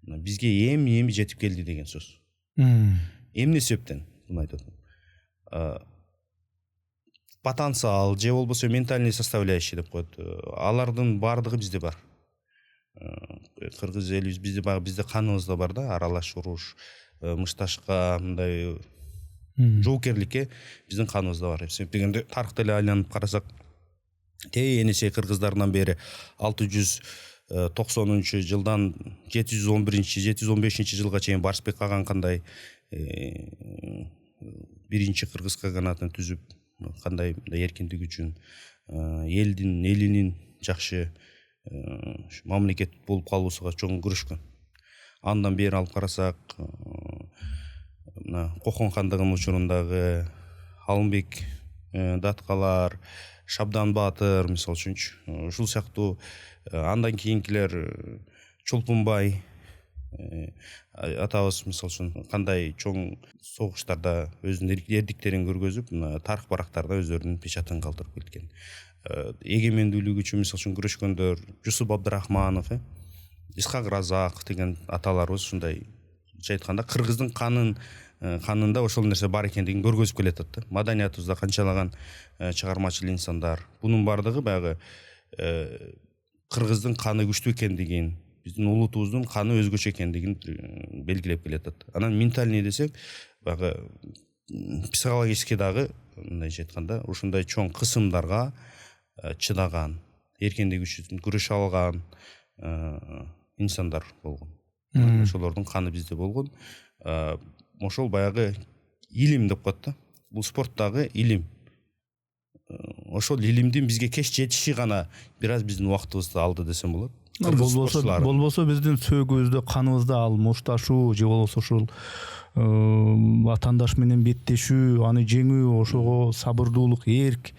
[SPEAKER 2] бизге эми жетип келди деген сөз. Эмне себептен буну айтып атам? Потенциал же болбосо ментальный составляющий деп коет. Алардын бардыгы бизде бар. Кыргыз элибиз бизде каныбызда бар да, аралаш уруш, мышташка, мындай жоокерликке биздин каныбызда бар. Себеп дегенде тарыхты эле айланып карасак, энесе кыргыздардан бери 690 жылдан 715 жылга чейин Барсбек Каган кандай биринчи кыргыз каганатын түзүп, кандай эркиндик үчүн элинин жакшы мамлекет болуп калуусуга чоң күрөшкөн. Андан бери алып карасак, мына Кокон хандыгынын учурундагы Алымбек Даткалар, Шабдан Батыр мисалы үчүнчү, ушул сыяктуу андан кийинкилер Чолпунбай атабыз мисалы үчүн кандай чоң согуштарда өзүнүн эрдиктерин көргөзүп, мына тарых барактарда өздөрүнүн печатын калтырып кеткен. Эгемендүүлүк үчүн мисалы үчүн күрөшкөндөр Жусуп Абдрахманов, Исхак Разаков деген аталарыбыз ушундай айтканда кыргыздын канында ошол нерсе бар экендигин көргөзүп келатат да. Маданиятыбызда канчалаган чыгармачыл инсандар. Бунун бардыгы баягы кыргыздын каны күчтүү экендигин, биздин улутубуздун каны өзгөчө экендигин белгилеп келатат. Анан ментальный десек, баягы психологический дагы мындайча айтканда ушундай чоң кысымдарга чыдаган, эркиндик үчүн күрөшө алган инсандар болгон. ошолордун каны бизде болгон. Ошол баягы илим деп коет да. Бул спорттагы илим. Ошол илимдин бизге кеч жетиши гана бир аз биздин убактыбызды алды десем болот.
[SPEAKER 1] Болбосо биздин сөөгүбүздө, каныбызда ал мушташуу же болбосо ушул ватандаш менен беттешүү, аны жеңүү, ошого сабырдуулук, эрк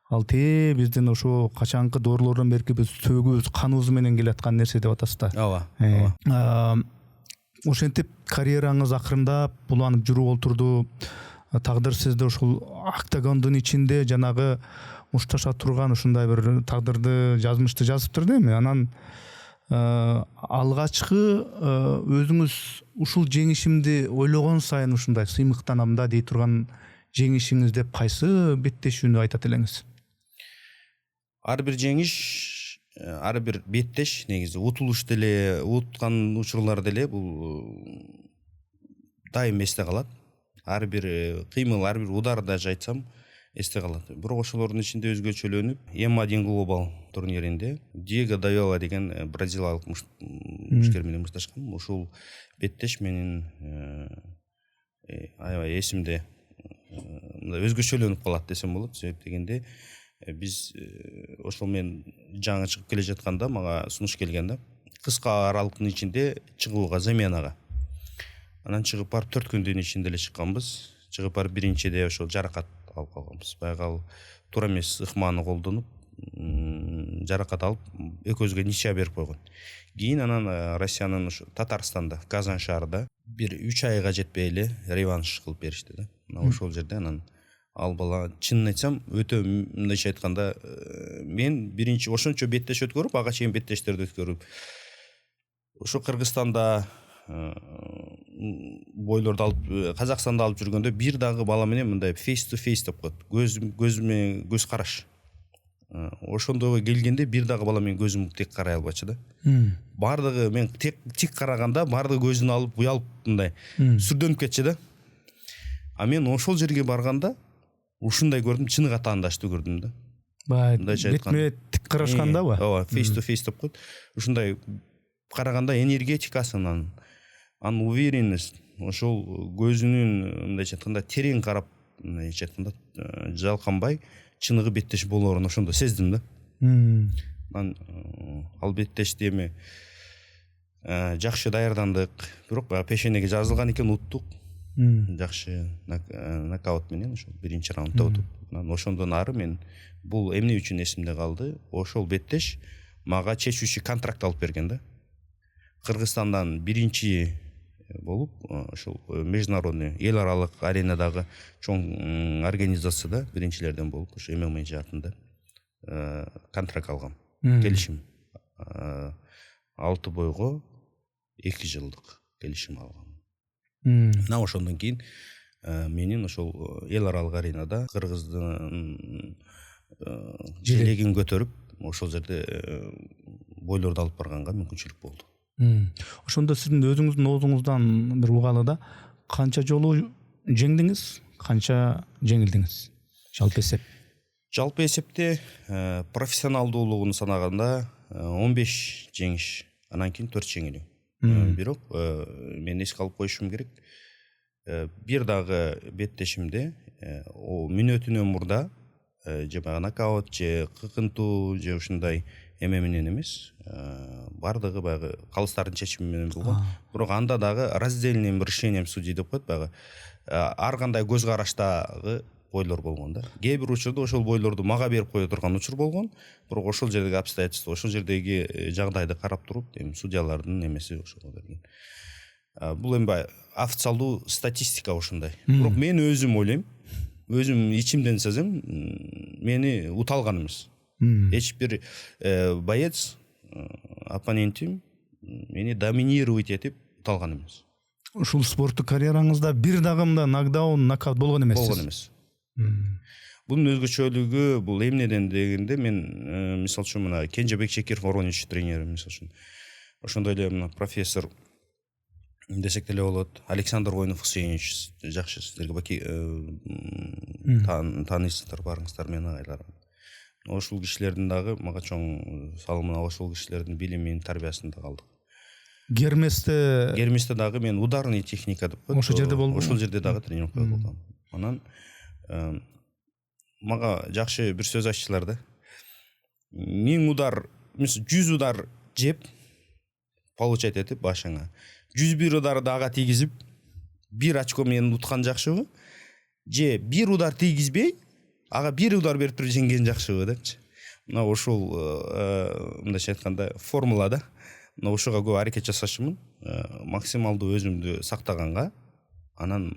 [SPEAKER 1] ал биздин ошо качанкы доорлордон берки биз сөөгүбүз, каныбыз менен келаткан нерсе деп атасыз да.
[SPEAKER 2] Ооба.
[SPEAKER 1] Ошентип карьераңыз акырындап буланып жүрүп олтурду. Тагдыр сизди ушул октагондун ичинде жанагы мушташа турган ушундай бир тагдырды, жазмышты жазыптыр дейми. Анан алгачкы өзүңүз ушул жеңишимди ойлогон сайын ушундай сыймыктанам да дей турган жеңишиңиз деп кайсы беттешүүнү айтат элеңиз?
[SPEAKER 2] Ар бир жеңиш, ар бир беттеш негизи утулуш деле, уткан учурлар деле бул дайым эсте калат. Ар бир кыймыл, ар бир удар даже айтсам эсте калат. Бирок ошолордун ичинде өзгөчөлөнүп, М1 глобал турниринде Диего Давела деген бразилиялык мушкер менен мушташкан. Ушул беттеш менин аябай эсимде өзгөчөлөнүп калат десем болот. Себеп дегенде биз ошол мен жаңы чыгып келе жатканда мага сунуш келген да. Кыска аралыктын ичинде чыгууга, заменага. Анан чыгып барып 4 күндүн ичинде эле чыкканбыз. Чыгып барып биринчиде ошол жаракат алып калганбыз. Баягы ал туура эмес ыкманы колдонуп, жаракат алып, экөөбүзгө ничья берип койгон. Кийин анан Россиянын Татарстанда, Казан шаарында бир 3 айга жетпей эле реванш кылып беришти да. Ошол жерде анан ал бала чынын айтсам өтө мындайча айтканда мен биринчи ошончо беттеш өткөрүп, ага чейин беттештерди өткөрүп, ошо Кыргызстанда бойлорду алып, Казакстанда алып жүргөндө бир дагы бала менен мындай face to face деп коет. Көз караш. Ошондойго келгенде бир дагы бала менен көзүм тек карай албачы да. Бардыгы мен тик караганда бардыгы көзүн алып, уялып мындай сүрдөнүп кетчү да. А мен ошол жерге барганда ушундай көрдүм, чыныгы атаандашты көрдүм да.
[SPEAKER 1] Бетме тик карашкандабы?
[SPEAKER 2] Ооба, face to face деп коет. Ушундай караганда энергетикасынан, уверенность, ошол көзүнүн мындайча айтканда терең карап, мындайча айтканда жалканбай чыныгы беттеш болоорун ошондо сездим да. Ал беттешти эми жакшы даярдандык, бирок пешенеге жазылган экен, уттук. Жакшы нокаут менен ошол биринчи раундда утуп. Ошондон ары мен бул эмне үчүн эсимде калды? Ошол беттеш мага чечүүчү контракт алып берген да. Кыргызстандан биринчи болуп, ошол международный эл аралык аренадагы чоң организацияда биринчилерден болуп, ошо ММА жаатында контракт алгам. Келишим. 6 бойго 2 жылдык келишим алгам. Мына ошондон кийин менин ошол эл аралык аренада Кыргыздын желегин көтөрүп, ошол жерде бойлорду алып барганга мүмкүнчүлүк болду. Ошондо
[SPEAKER 1] сиздин өзүңүздүн оозуңуздан бир угалы да, канча жолу жеңдиңиз, канча жеңилдиңиз?
[SPEAKER 2] Жалпы эсепте профессионалдуулугун санаганда 15 жеңиш, анан кийин 4 жеңилүү. Бирок мен эске алып коюшум керек. Бир дагы беттешимде мүнөтүнөн мурда же баягы нокаут, же кыкынтуу, же ушундай эме менен эмес, бардыгы баягы калыстардын чечими менен болгон. Бирок анда дагы раздельным решением судьи деп коет, баягы ар кандай көз караштагы бойлор болгон да. Кээ бир учурда ошол бойлорду мага берип кое турган учур болгон, бирок ошол жердеги обстоятельства, ошол жердеги жагдайды карап туруп, эми судьялардын эмеси ошого берген. Бул эми официалдуу статистика ошондой. Бирок мен өзүм ойлойм, өзүм ичимден сезем, мени уталган эмес. Эч бир боец, оппонентим мени доминировать этип уталган эмес.
[SPEAKER 1] Ушул спорттук карьераңызда бир дагы мындай нокдаун, нокаут болгон эмес.
[SPEAKER 2] Болгон эмес. Бунун өзгөчөлүгү бул эмнеден дегенде, мен мисалы үчүн мына Кенжебек Шекиров Воронеж тренери, мисалы үчүн ошондой эле мына профессор десек деле болот, Александр Воинов Хусейнович, жакшы сиздерге тааныйсыздар, барыңыздар менин агайларым. Ошол кишилердин дагы мага чоң салымына, ошол кишилердин билимин, тарбиясында калдык.
[SPEAKER 1] Герместе
[SPEAKER 2] дагы мен ударный техника деп коет.
[SPEAKER 1] Ошол жерде болдум.
[SPEAKER 2] Ошол жерде дагы тренировка кылгам. Анан мага жакшы бир сөз айтчылар да. 1000 удар, 100 удар жеп получать этип башыңа. 101 ударды ага тийгизип, 1 очко менен уткан жакшыбы? Же 1 удар тийгизбей, ага 1 удар берип туруп жеңген жакшыбы депчи. Мына ошол мындайча айтканда формула да. Мына ошого көп аракет жасашымын, максималдуу өзүмдү сактаганга. Анан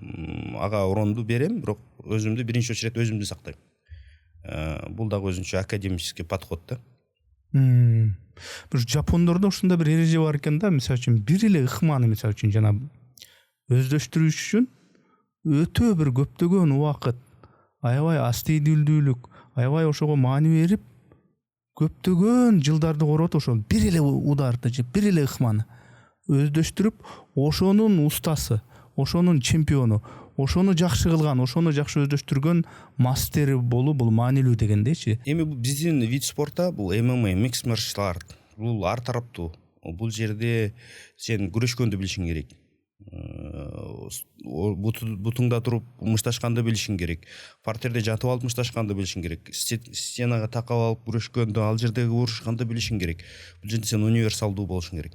[SPEAKER 2] ага оронду берем, бирок өзүмдү биринчи очередь өзүмдү сактайм. Бул дагы өзүнчө академический подход да.
[SPEAKER 1] Бир жапондордо ушундай бир эреже бар экен да, мисалы үчүн бир эле ыкманы мисалы үчүн жана өздөштүрүш үчүн өтө бир көптөгөн убакыт, аябай астыйдүүлдүүлүк, аябай ошого маани берип, көптөгөн жылдарды коротуп ошол бир эле ударды же бир эле ыкманы өздөштүрүп, ошонун устасы, ошонун чемпиону, ошону жакшы кылган, ошону жакшы өздөштүргөн мастери болуу бул маанилүү дегендейчи.
[SPEAKER 2] Эми биздин вид спорта бул MMA, mixed martial art. Бул ар тараптуу. Бул жерде сен күрөшкөндү билишиң керек. Бутуңда туруп мушташканды билишиң керек. Партерде жатып алып мушташканды билишиң керек. Стенага такап алып күрөшкөндү, ал жердеги урушканды билишиң керек. Бул жерде сен универсалдуу болушуң керек.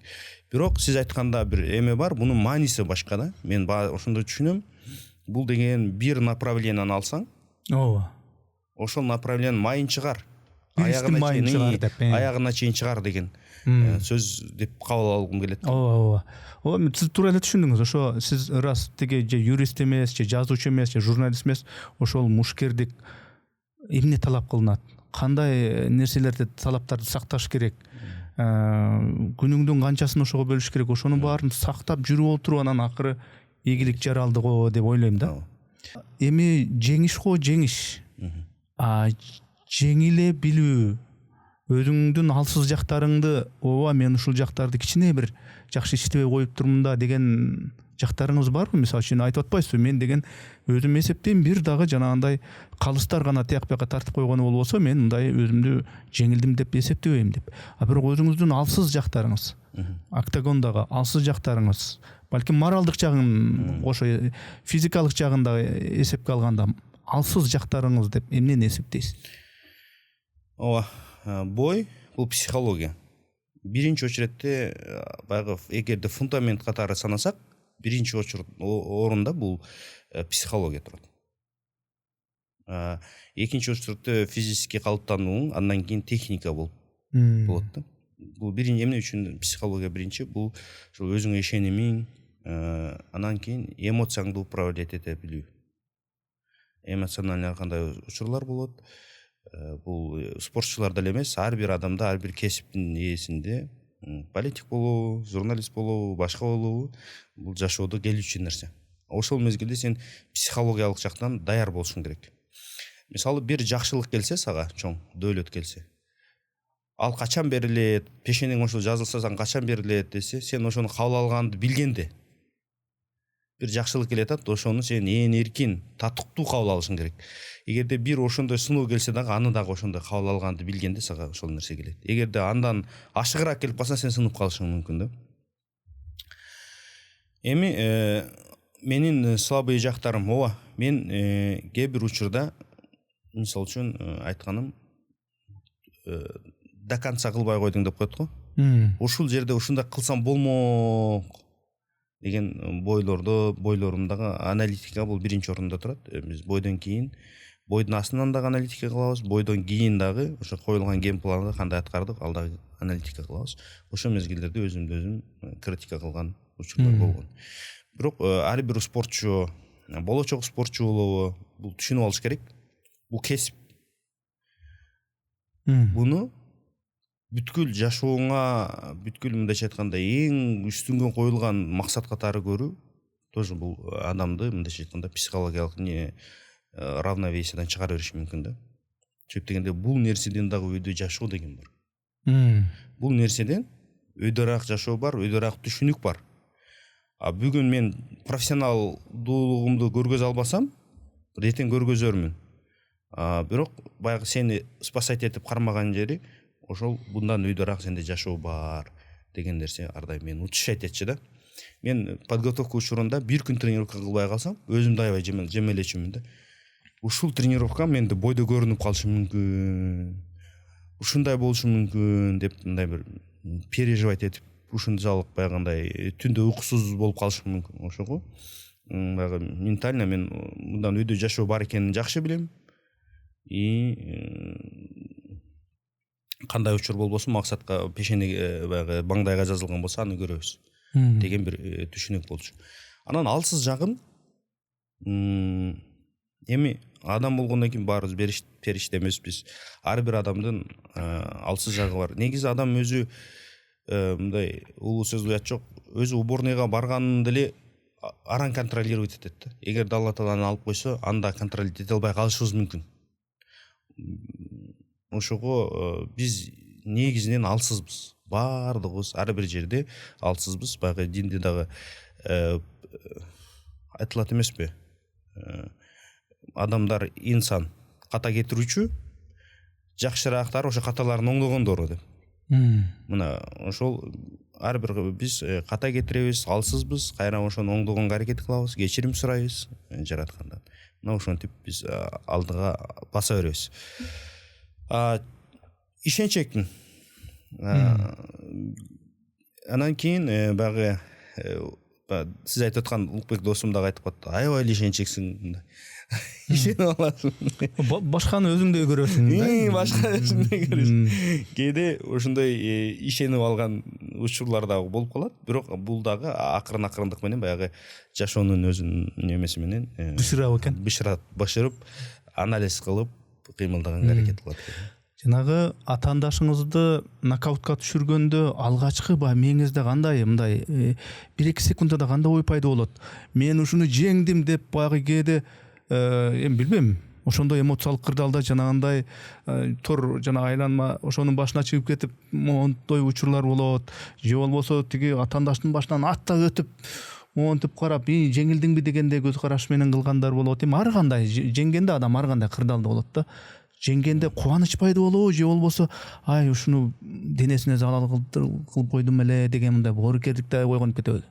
[SPEAKER 2] Бирок сиз айтканда бир эме бар, бунун мааниси башка да. Мен ошондо түшүнөм. Бул деген бир направленияны алсаң,
[SPEAKER 1] ооба.
[SPEAKER 2] Ошол направлениянын майын чыгар.
[SPEAKER 1] Аягына
[SPEAKER 2] чейин чыгар деген сөз деп кабыл алгым келет.
[SPEAKER 1] Ооба. Ооба, сиз туура эле түшүндүңүз. Ошо сиз раз тиги же юрист эмес, же жазуучу эмес, же журналист эмес, ошол мушкердик эмне талап кылынат? Кандай нерселерди, талаптарды сакташ керек? Күнүңдүн канчасын ошого бөлүш керек? Ошонун баарын сактап жүрүп отуруп анан акыры ийгилик жаралды го деп ойлойм да. Эми жеңиш го жеңиш. Жеңиле билүү, өзүңдүн алсыз жактарыңды, ооба мен ушул жактарды кичине бир жакшы иштебей коюп турмун да деген жактарыңыз барбы? Мисалы үчүн айтып атпайсызбы, мен деген өзүм эсептейм бир дагы жанагындай калыстар гана тияк бияка тартып койгону болбосо мен мындай өзүмдү жеңилдим деп эсептебейм деп. Бирок өзүңүздүн алсыз жактарыңыз, октагондагы алсыз жактарыңыз, балким моралдык жагын, ошо физикалык жагын да эсепке алганда алсыз жактарыңыз деп эмнени эсептейсиз?
[SPEAKER 2] Ооба, бой бул психология. Биринчи очередте баягы эгерде фундамент катары санасак, биринчи орунда бул психология турат. Экинчи очередте физический калыптануу, андан кийин техника болот да. Бул биринчи эмне үчүн психология биринчи? Бул ошол өзүңө ишенимиң, анан кийин эмоцияңды управлять эте билүү. Эмоциональный кандай учурлар болот? Бул спортчуларда эле эмес, ар бир адамда, ар бир кесиптин ээсинде, политик болобу, журналист болобу, башка болобу, бул жашоодо келүүчү нерсе. Ошол мезгилде сен психологиялык жактан даяр болушуң керек. Мисалы бир жакшылык келсе сага, чоң дөөлөт келсе, ал качан берилет, пешенең ошол жазылса сага качан берилет десе, сен ошону кабыл алганды билгенде бир жакшылык келет атат, ошону сен эркин, татыктуу кабыл алышың керек. Эгерде бир ошондой сыноо келсе дагы, аны дагы ошондой кабыл алганды билгенде сага ошол нерсе келет. Эгерде андан ашыгыраак келип калса, сен сынып калышың мүмкүн да. Эми менин слабый жактарым, ооба, мен кээ бир учурда, мисалы үчүн айтканым, до конца кылбай койдуң деп коет го. Ушул жерде ушундай кылсам болмок деген бойлорумдагы аналитика бул биринчи орунда турат. Биз бойдон кийин, бойдун астынан дагы аналитика кылабыз, бойдон кийин дагы ошо коюлган гейм планды кандай аткардык, ал дагы аналитика кылабыз. Ошол мезгилдерде өзүмдү өзүм критика кылган учурлар болгон. Бирок ар бир спортчу, болочок спортчу болобу, бул түшүнүп алыш керек. Бул кесип. Буну бүткүл жашооңа, бүткүл мындайча айтканда эң үстүнгө коюлган максат катары көрүү, тоже бул адамды мындайча айтканда психологиялык равновесиядан чыгара бериши мүмкүн да. Чөп дегенде бул нерседен дагы өйдө жашоо деген бар. Бул нерседен өйдөраак жашоо бар, өйдөраак түшүнүк бар. Бүгүн мен профессионалдуулугумду көргөзө албасам, эртең көргөзөрмүн. Бирок баягы сени спасать этип кармаган жери ошол bundan өйдөраак сенде жашоо бар деген нерсе ар дайым мени учуш айтатчы да. Мен подготовка учурунда бир күн тренировка кылбай калсам өзүмдү аябай жемелечүмүн да. Ушул тренировка менде бойдо көрүнүп калышы мүмкүн, ушундай болушу мүмкүн деп мындай бир переживать этип ушунчалык баягындай түндө уйкусуз болуп калышым мүмкүн. Ошого баягы ментально мен мындан өйдө жашоо бар экенин жакшы билем. Кандай учур болбосун максатка пешенеге баягы маңдайга жазылган болсо аны көрөбүз деген бир түшүнүк болчу. Анан алсыз жагым эми адам болгондон кийин баарыбыз периште эмеспиз. Ар бир адамдын алсыз жагы бар. Негизи адам өзү мындай улуу сөз уят жок. Өзү уборныйга барганын деле аран контролировать этет да. Эгер Алла Таала аны алып койсо, анда контролировать эте албай калышыбыз мүмкүн. Ошого биз негизинен алсызбыз. Баардыгыбыз ар бир жерде алсызбыз. Баягы динде дагы айтылат эмеспи? Адамдар инсан ката кетирүүчү, жакшыраактар ошо каталарын оңдогондору деп. Мына ошол ар бир биз ката кетиребиз, алсызбыз, кайра ошону оңдогонго аракет кылабыз, кечирим сурайбыз жараткандан. Мына ошентип биз алдыга баса беребиз. Ишенчекмин. Анан кийин баягы сиз айтып аткан Улукбек досум дагы айтып калды. Аябай эле ишенчексиң. Ишенип аласың.
[SPEAKER 1] Башканы өзүңдөй көрөсүң.
[SPEAKER 2] Башка өзүңдөй көрөсүң. Кээде ошондой ишенип алган учурлар дагы болуп калат. Бирок бул дагы акырындык менен баягы жашоонун өзүнүн эмеси менен
[SPEAKER 1] бышырап экен.
[SPEAKER 2] Бышырып, анализ кылып кыймылдаганга аракет кылат.
[SPEAKER 1] Жанагы атаандашыңызды нокаутка түшүргөндө алгачкы мээңизде кандай мындай 1-2 секундада кандай ой пайда болот? Мен ушуну жеңдим деп баягы кээде эми билбейм, ошондой эмоциялык кырдаалда жанагындай тор жана айланма ошонун башына чыгып кетип монтой учурлар болот. Же болбосо тиги атаандаштын башынан аттап өтүп монтип карап, жеңилдиңби дегендей көз караш менен кылгандар болот. Эми ар кандай жеңгенде адам ар кандай кырдаалда болот да. Жеңгенде кубаныч пайда болобу, же болбосо ай ушуну денесине залал кылып койдум эле деген мындай боорукердикте ойгонуп кетеби?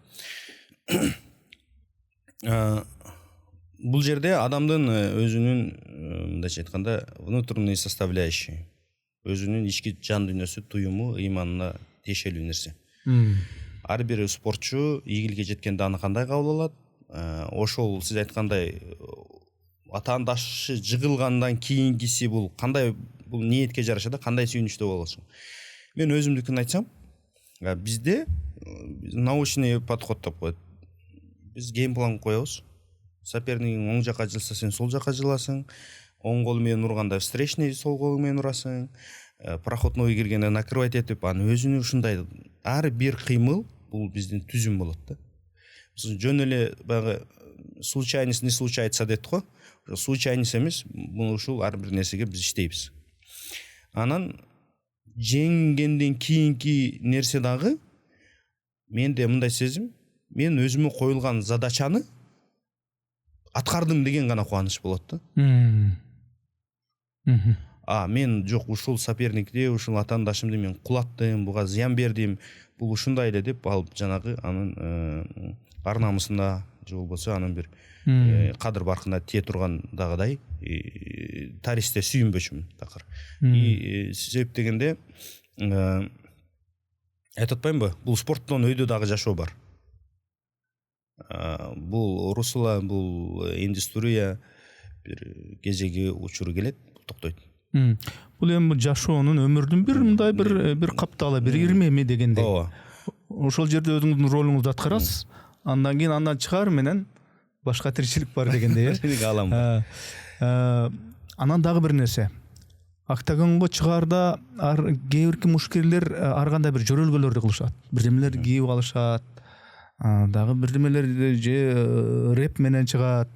[SPEAKER 2] Бул жерде адамдын өзүнүн мындайча айтканда внутренний составляющий, өзүнүн ички жан дүйнөсү, туюму, ыйманына тиешелүү нерсе. Ар бир спортчу ийгиликке жеткенде аны кандай кабыл алат? Ошол сиз айткандай атаандашы жыгылгандан кийингиси бул кандай, бул ниетке жараша да кандай сүйүнүчтүү болосуң. Мен өзүмдүкүн айтсам, бизде научный подход деп коет. Биз геймплан коебуз. Сопернигиң оң жака жылса, сен сол жака жыласың. Оң колу менен урганда встречный сол колу менен урасың. Проходной киргенде накрывать этип, аны өзүнүн ушундай ар бир кыймыл бул биздин түзүм болот да. Жөн эле баягы случайность не случается дейт го. Случайность эмес, бул ушул ар бир нерсеге биз иштейбиз. Анан жеңгенден кийинки нерсе дагы менде мындай сезим, мен өзүмө коюлган задачаны аткардым деген гана кубаныч болот да. Мен жок ушул соперникти, ушул атаандашымды мен кулаттым, буга зыян бердим, бул ушундай эле деп алып жанагы анын ар намысына же болбосо анын бир кадыр баркына тие турган дагыдай таристе сүйүнбөчүмүн такыр. Себеп дегенде айтып атпаймынбы, бул спорттон өйдө дагы жашоо бар. Бул русло, бул индустрия бир кезеги учуру келет, токтойт.
[SPEAKER 1] Бул эми жашоонун өмүрдүн бир мындай бир капталы, бир ирмеми дегендей.
[SPEAKER 2] Ооба.
[SPEAKER 1] Ошол жерде өзүңүздүн ролуңузду аткарасыз. Андан кийин андан чыгаар менен башка тиричилик бар дегендей. Анан дагы бир нерсе. Октагонго чыгаарда кээ бир мушкерлер ар кандай бир жөрөлгөлөрдү кылышат. Бирдемелерди кийип алышат. Дагы бирдемелер же рэп менен чыгат,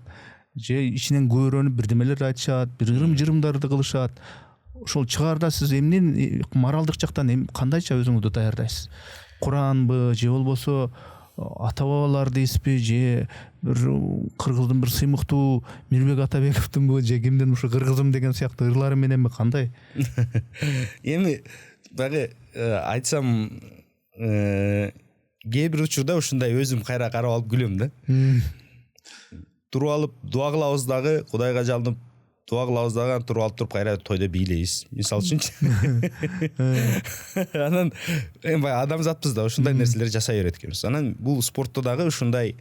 [SPEAKER 1] же ичинен көөрөнүп бирдемелер айтышат, бир жырымдарды кылышат. Ошол чыгаарда сиз эмнен моралдык жактан кандайча өзүңүздү даярдайсыз? Куранбы, же болбосо ата бабалар дейсизби, же бир кыргыздын бир сыймыктуу Мирбек Атабековдунбу, же кимдин ушу кыргызым деген сыяктуу ырлары мененби, кандай?
[SPEAKER 2] Эми баягы айтсам кээ бир учурда ушундай өзүм кайра карап алып күлөм да. Туруп алып дуа кылабыз дагы, Кудайга жалынып дуа кылабыз дагы, туруп алып туруп кайра тойдо бийлейбиз. Мисалы үчүнчү. Анан баягы адамзатпыз да, ушундай нерселерди жасай берет экенбиз. Анан бул спортто дагы ушундай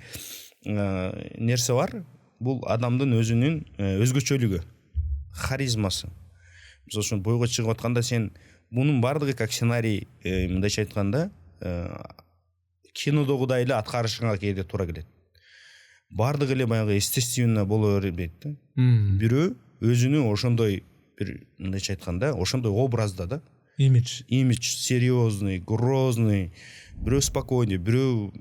[SPEAKER 2] нерсе бар. Бул адамдын өзүнүн өзгөчөлүгү, харизмасы. Мисалы үчүн бойго чыгып атканда сен мунун бардыгы как сценарий, мындайча айтканда, кинодогудай эле аткарышыңа кээде туура келет. Бардыгы эле баягы естественно боло бербейт да. Бирөө өзүнүн ошондой бир мындайча айтканда, ошондой образда да. Имидж серьезный, грозный, бирөө спокойный, бирөө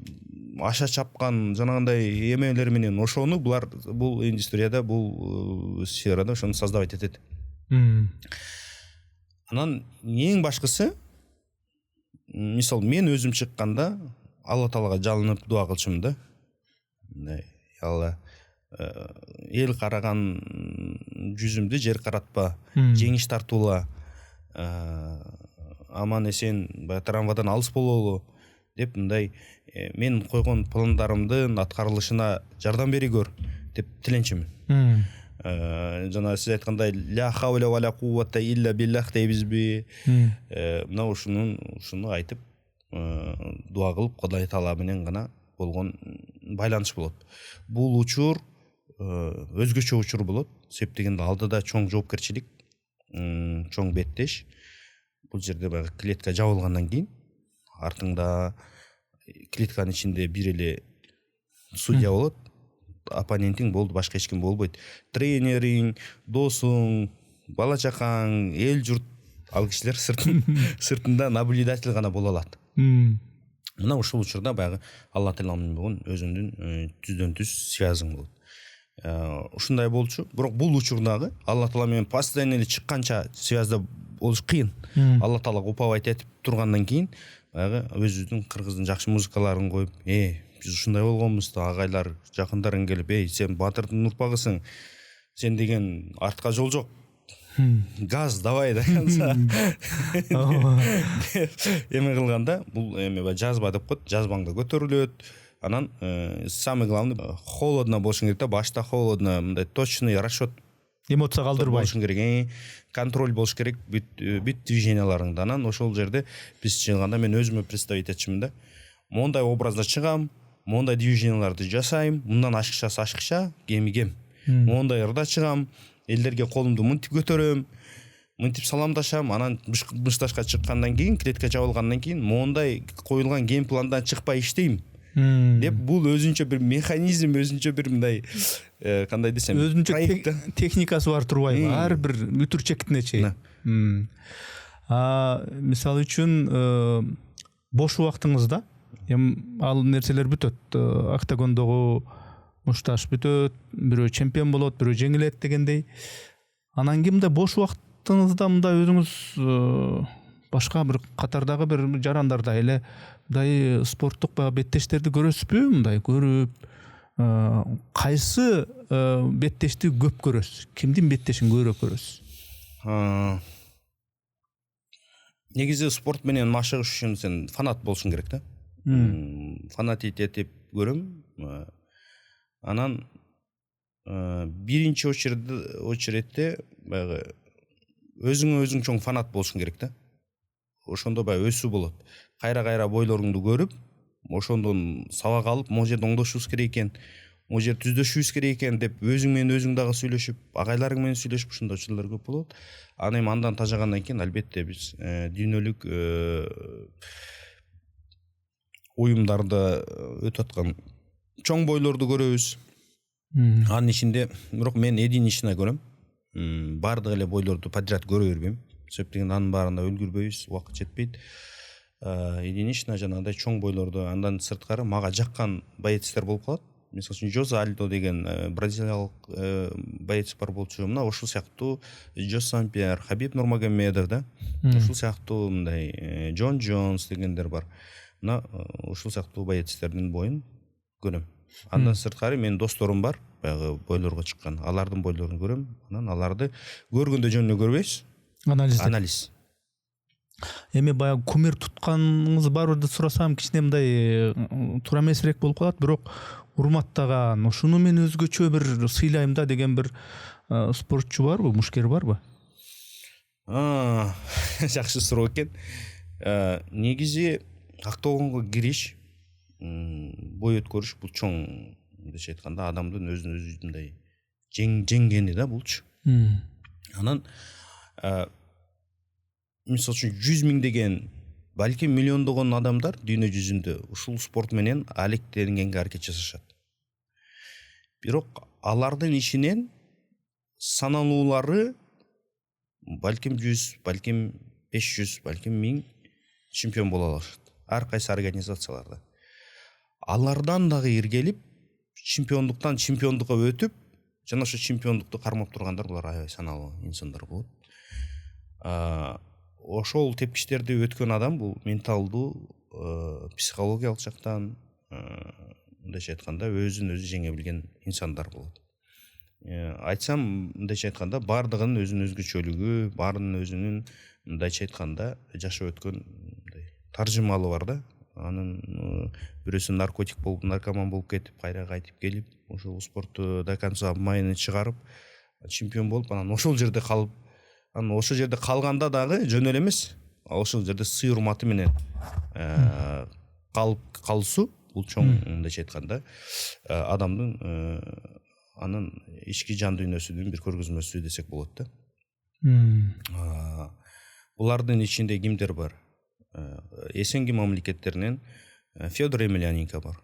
[SPEAKER 2] аша чапкан жанагындай эмелер менен ошону булар бул индустрияда, бул сферада ошону создавать этет. Анан эң башкысы, мисалы мен өзүм чыкканда Алла Таалага жалынып дуа кылчумун да. Мындай Алла эл караган жүзүмдү жер каратпа, жеңиш тартуула, аман эсен баягы травмадан алыс бололу деп мындай мен койгон пландарымдын аткарылышына жардам беригөр деп тиленчимин. Жана сиз айткандай ла хавля ва ла куввата илля биллах дейбизби? Мына ушуну айтып дуа кылып Кудай Таала менен гана болгон байланыш болот. Бул учур өзгөчө учур болот. Себеп дегенде алдыда чоң жоопкерчилик, чоң беттеш. Бул жерде баягы клетка жабылгандан кийин артыңда клетканын ичинде бир эле судья болот. Оппонентиң болду, башка эч ким болбойт. Тренериң, досуң, бала чакаң, эл журт, ал кишилер сыртында наблюдатель гана боло алат. Мына ушул учурда баягы Алла Таала менен болгон өзүңдүн түздөн түз связың болот. Ушундай болчу. Бирок бул учурдагы Алла Таала менен постоянно эле чыкканча связда болуш кыйын. Алла Таалага уповать этип тургандан кийин баягы өзүбүздүн кыргыздын жакшы музыкаларын коюп, биз ушундай болгонбуз да, агайлар, жакындарың келип, сен Батырдын урпагысың, сен деген артка жол жок. Газ давай да канса. Эме кылганда бул эме жазба деп коет, жазбаңда көтөрүлөт. Анан самый главный холодно болушуң керек да, башта холодно, мындай точный расчет, эмоция калтырбай болушуң керек, контроль болуш керек бүт движенияларыңда. Анан ошол жерде биз чыгганда мен өзүмө представить этчимин да. Мондай образда чыгам, мондай движенияларды жасайм, мындан ашыкча, кем. Мондай ырда чыгам, элдерге колумду мынтип көтөрөм, мынтип саламдашам, анан бышташка чыккандан кийин, клетка жабылгандан кийин мондай коюлган гейм пландан чыкпай иштейм. Деп бул өзүнчө бир механизм, өзүнчө бир мындай кандай десем,
[SPEAKER 1] өзүнчө техникасы бар турбайбы? Ар бир үтүрчектине чейин. Мисалы үчүн бош убактыңызда ал нерселер бүтөт. Октагондогу мушташ бүтөт, бирөө чемпион болот, бирөө жеңилет дегендей. Анан кийин мындай бош убактыңызда мындай өзүңүз башка бир катардагы бир жарандарда эле мындай спорттук беттештерди көрөсүзбү? Мындай көрүп, кайсы беттешти көп көрөсүз? Кимдин беттешин көбүрөөк көрөсүз?
[SPEAKER 2] Негизи спорт менен машыгыш үчүн сен фанат болушуң керек да. Фанатить этип көрөм. Анан биринчи очередде баягы өзүң чоң фанат болушуң керек да. Ошондо баягы өсүү болот. Кайра бойлоруңду көрүп, ошондон сабак алып, могу жерде оңдошубуз керек экен, могу жерде түздөшүбүз керек экен деп өзүң менен өзүң дагы сүйлөшүп, агайларың менен сүйлөшүп, ушундай учурлар көп болот. Аны эми андан тажагандан кийин албетте биз дүйнөлүк уюмдарда өтүп аткан чоң бойлорду көрөбүз. Анын ичинде бирок мен единичный көрөм. Бардык эле бойлорду подряд көрө бербейм. Себеп дегенде анын баарында өлгүрбөйбүз, убакыт жетпейт. Единичный жанагындай чоң бойлорду, андан сырткары мага жаккан боецтер болуп калат. Мисалы үчүн Жозе Альдо деген бразилиялык боец бар болчу. Мына ошол сыяктуу Джо Сан-Пьер, Хабиб Нурмагомедов да. Ошол сыяктуу мындай Джон Джонс дегендер бар. Мына ошол сыяктуу боецтердин боюн көрөм. Андан сырткары менин досторум бар, баягы бойлорго чыккан. Алардын бойлорун көрөм. Анан аларды көргөндө жөн эле көрбөйбүз. Анализ.
[SPEAKER 1] Эми баягы кумир тутканыңыз барбы деп сурасам кичине мындай туура эмесирээк болуп калат, бирок урматтаган, ушуну мен өзгөчө бир сыйлайм да деген бир спортчу барбы, мушкер барбы?
[SPEAKER 2] Жакшы суроо экен. Негизи октогонго кириш, бой өткөрүш бул чоң деши айтканда адамдын өзүн өзү мындай жеңгени да булчу. Анан мисалы үчүн 100 миңдеген, балки миллиондогон адамдар дүйнө жүзүндө ушул спорт менен алектенгенге аракет жасашат. Бирок алардын ичинен саналуулары балким 100, балким 500, балким 1000 чемпион боло алышат. Ар кайсы организацияларда. Алардан дагы иргелип, чемпиондуктан чемпиондукка өтүп, жана ошо чемпиондукту кармап тургандар булар аябай саналуу инсандар болот. Ошол тепкичтерди өткөн адам бул менталдуу, психологиялык жактан, мындайча айтканда өзүн өзү жеңе билген инсандар болот. Айтсам, мындайча айтканда бардыгынын өзүнүн өзгөчөлүгү, баарынын өзүнүн мындайча айтканда жашап өткөн таржымалы бар да. Анын бирөөсү наркотик болуп, наркоман болуп кетип, кайра кайтып келип, ошол спортту до конца майын чыгарып, чемпион болуп, анан ошол жерде калып, анан ошол жерде калганда дагы жөн эле эмес, ошол жерде сый урматы менен калсу бул чоң мындайча айтканда адамдын анын ички жан дүйнөсүнүн бир көргөзмөсү десек болот да. Булардын ичинде кимдер бар? СНГ мамлекеттеринен Федор Емельяненко бар.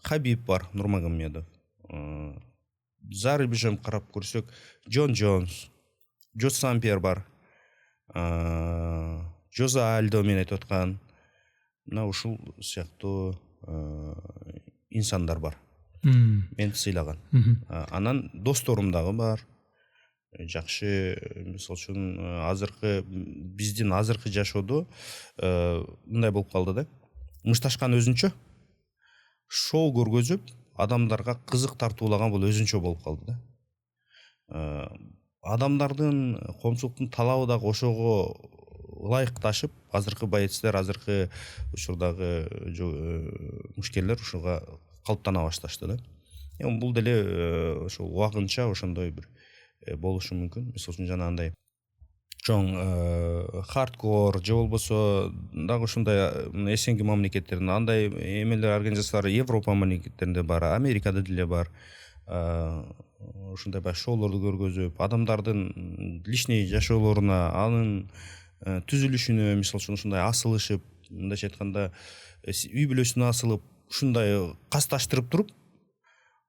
[SPEAKER 2] Хабиб бар, Нурмагомедов. За рубежом карап көрсөк, Джон Джонс, Джо Сампьер бар. Жоза Альдо мен айтып аткан. Мына ушул сыяктуу инсандар бар. Мен сыйлаган. Анан досторум дагы бар. Жакшы, мисалы үчүн биздин азыркы жашоодо мындай болуп калды да. Мышташкан өзүнчө, шоу көргөзүп, адамдарга кызык тартуулаган бул өзүнчө болуп калды да. Адамдардын коомчулуктун талабы дагы ошого ылайыкташып, азыркы боецтер, азыркы учурдагы мушкерлер ушуга калыптана башташты да. Бул деле ошол убагынча ошондой бир болушу мүмкүн. Мисалы үчүн жанагындай чоң хардкор же болбосо дагы ушундай СНГ мамлекеттеринде андай эмелер организациялары Европа мамлекеттеринде бар, Америкада деле бар. Ушундай бай шоулорду көргөзүп, адамдардын личный жашоолоруна, анын түзүлүшүнө, мисалы үчүн ушундай асылышып, мындайча айтканда үй бүлөсүнө асылып, ушундай касташтырып туруп,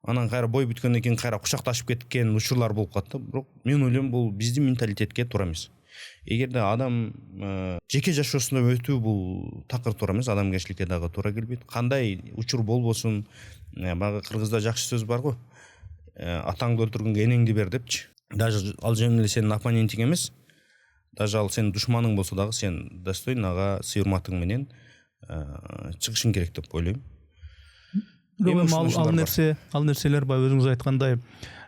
[SPEAKER 2] анан кайра бой бүткөндөн кийин кайра кучакташып кеткен учурлар болуп калат да. Бирок мен ойлойм, бул биздин менталитетке туура эмес. Эгерде адам жеке жашоосуна өтүү бул такыр туура эмес, адамгерчиликке дагы туура келбейт. Кандай учур болбосун, баягы кыргызда жакшы сөз бар го. Атаңды өлтүргөнгө энеңди бер депчи. Даже ал жөн эле сенин оппонентиң эмес, даже ал сенин душманың болсо дагы сен достойн ага сый урматың менен чыгышың керек деп ойлойм.
[SPEAKER 1] Ал нерселер баягы өзүңүз айткандай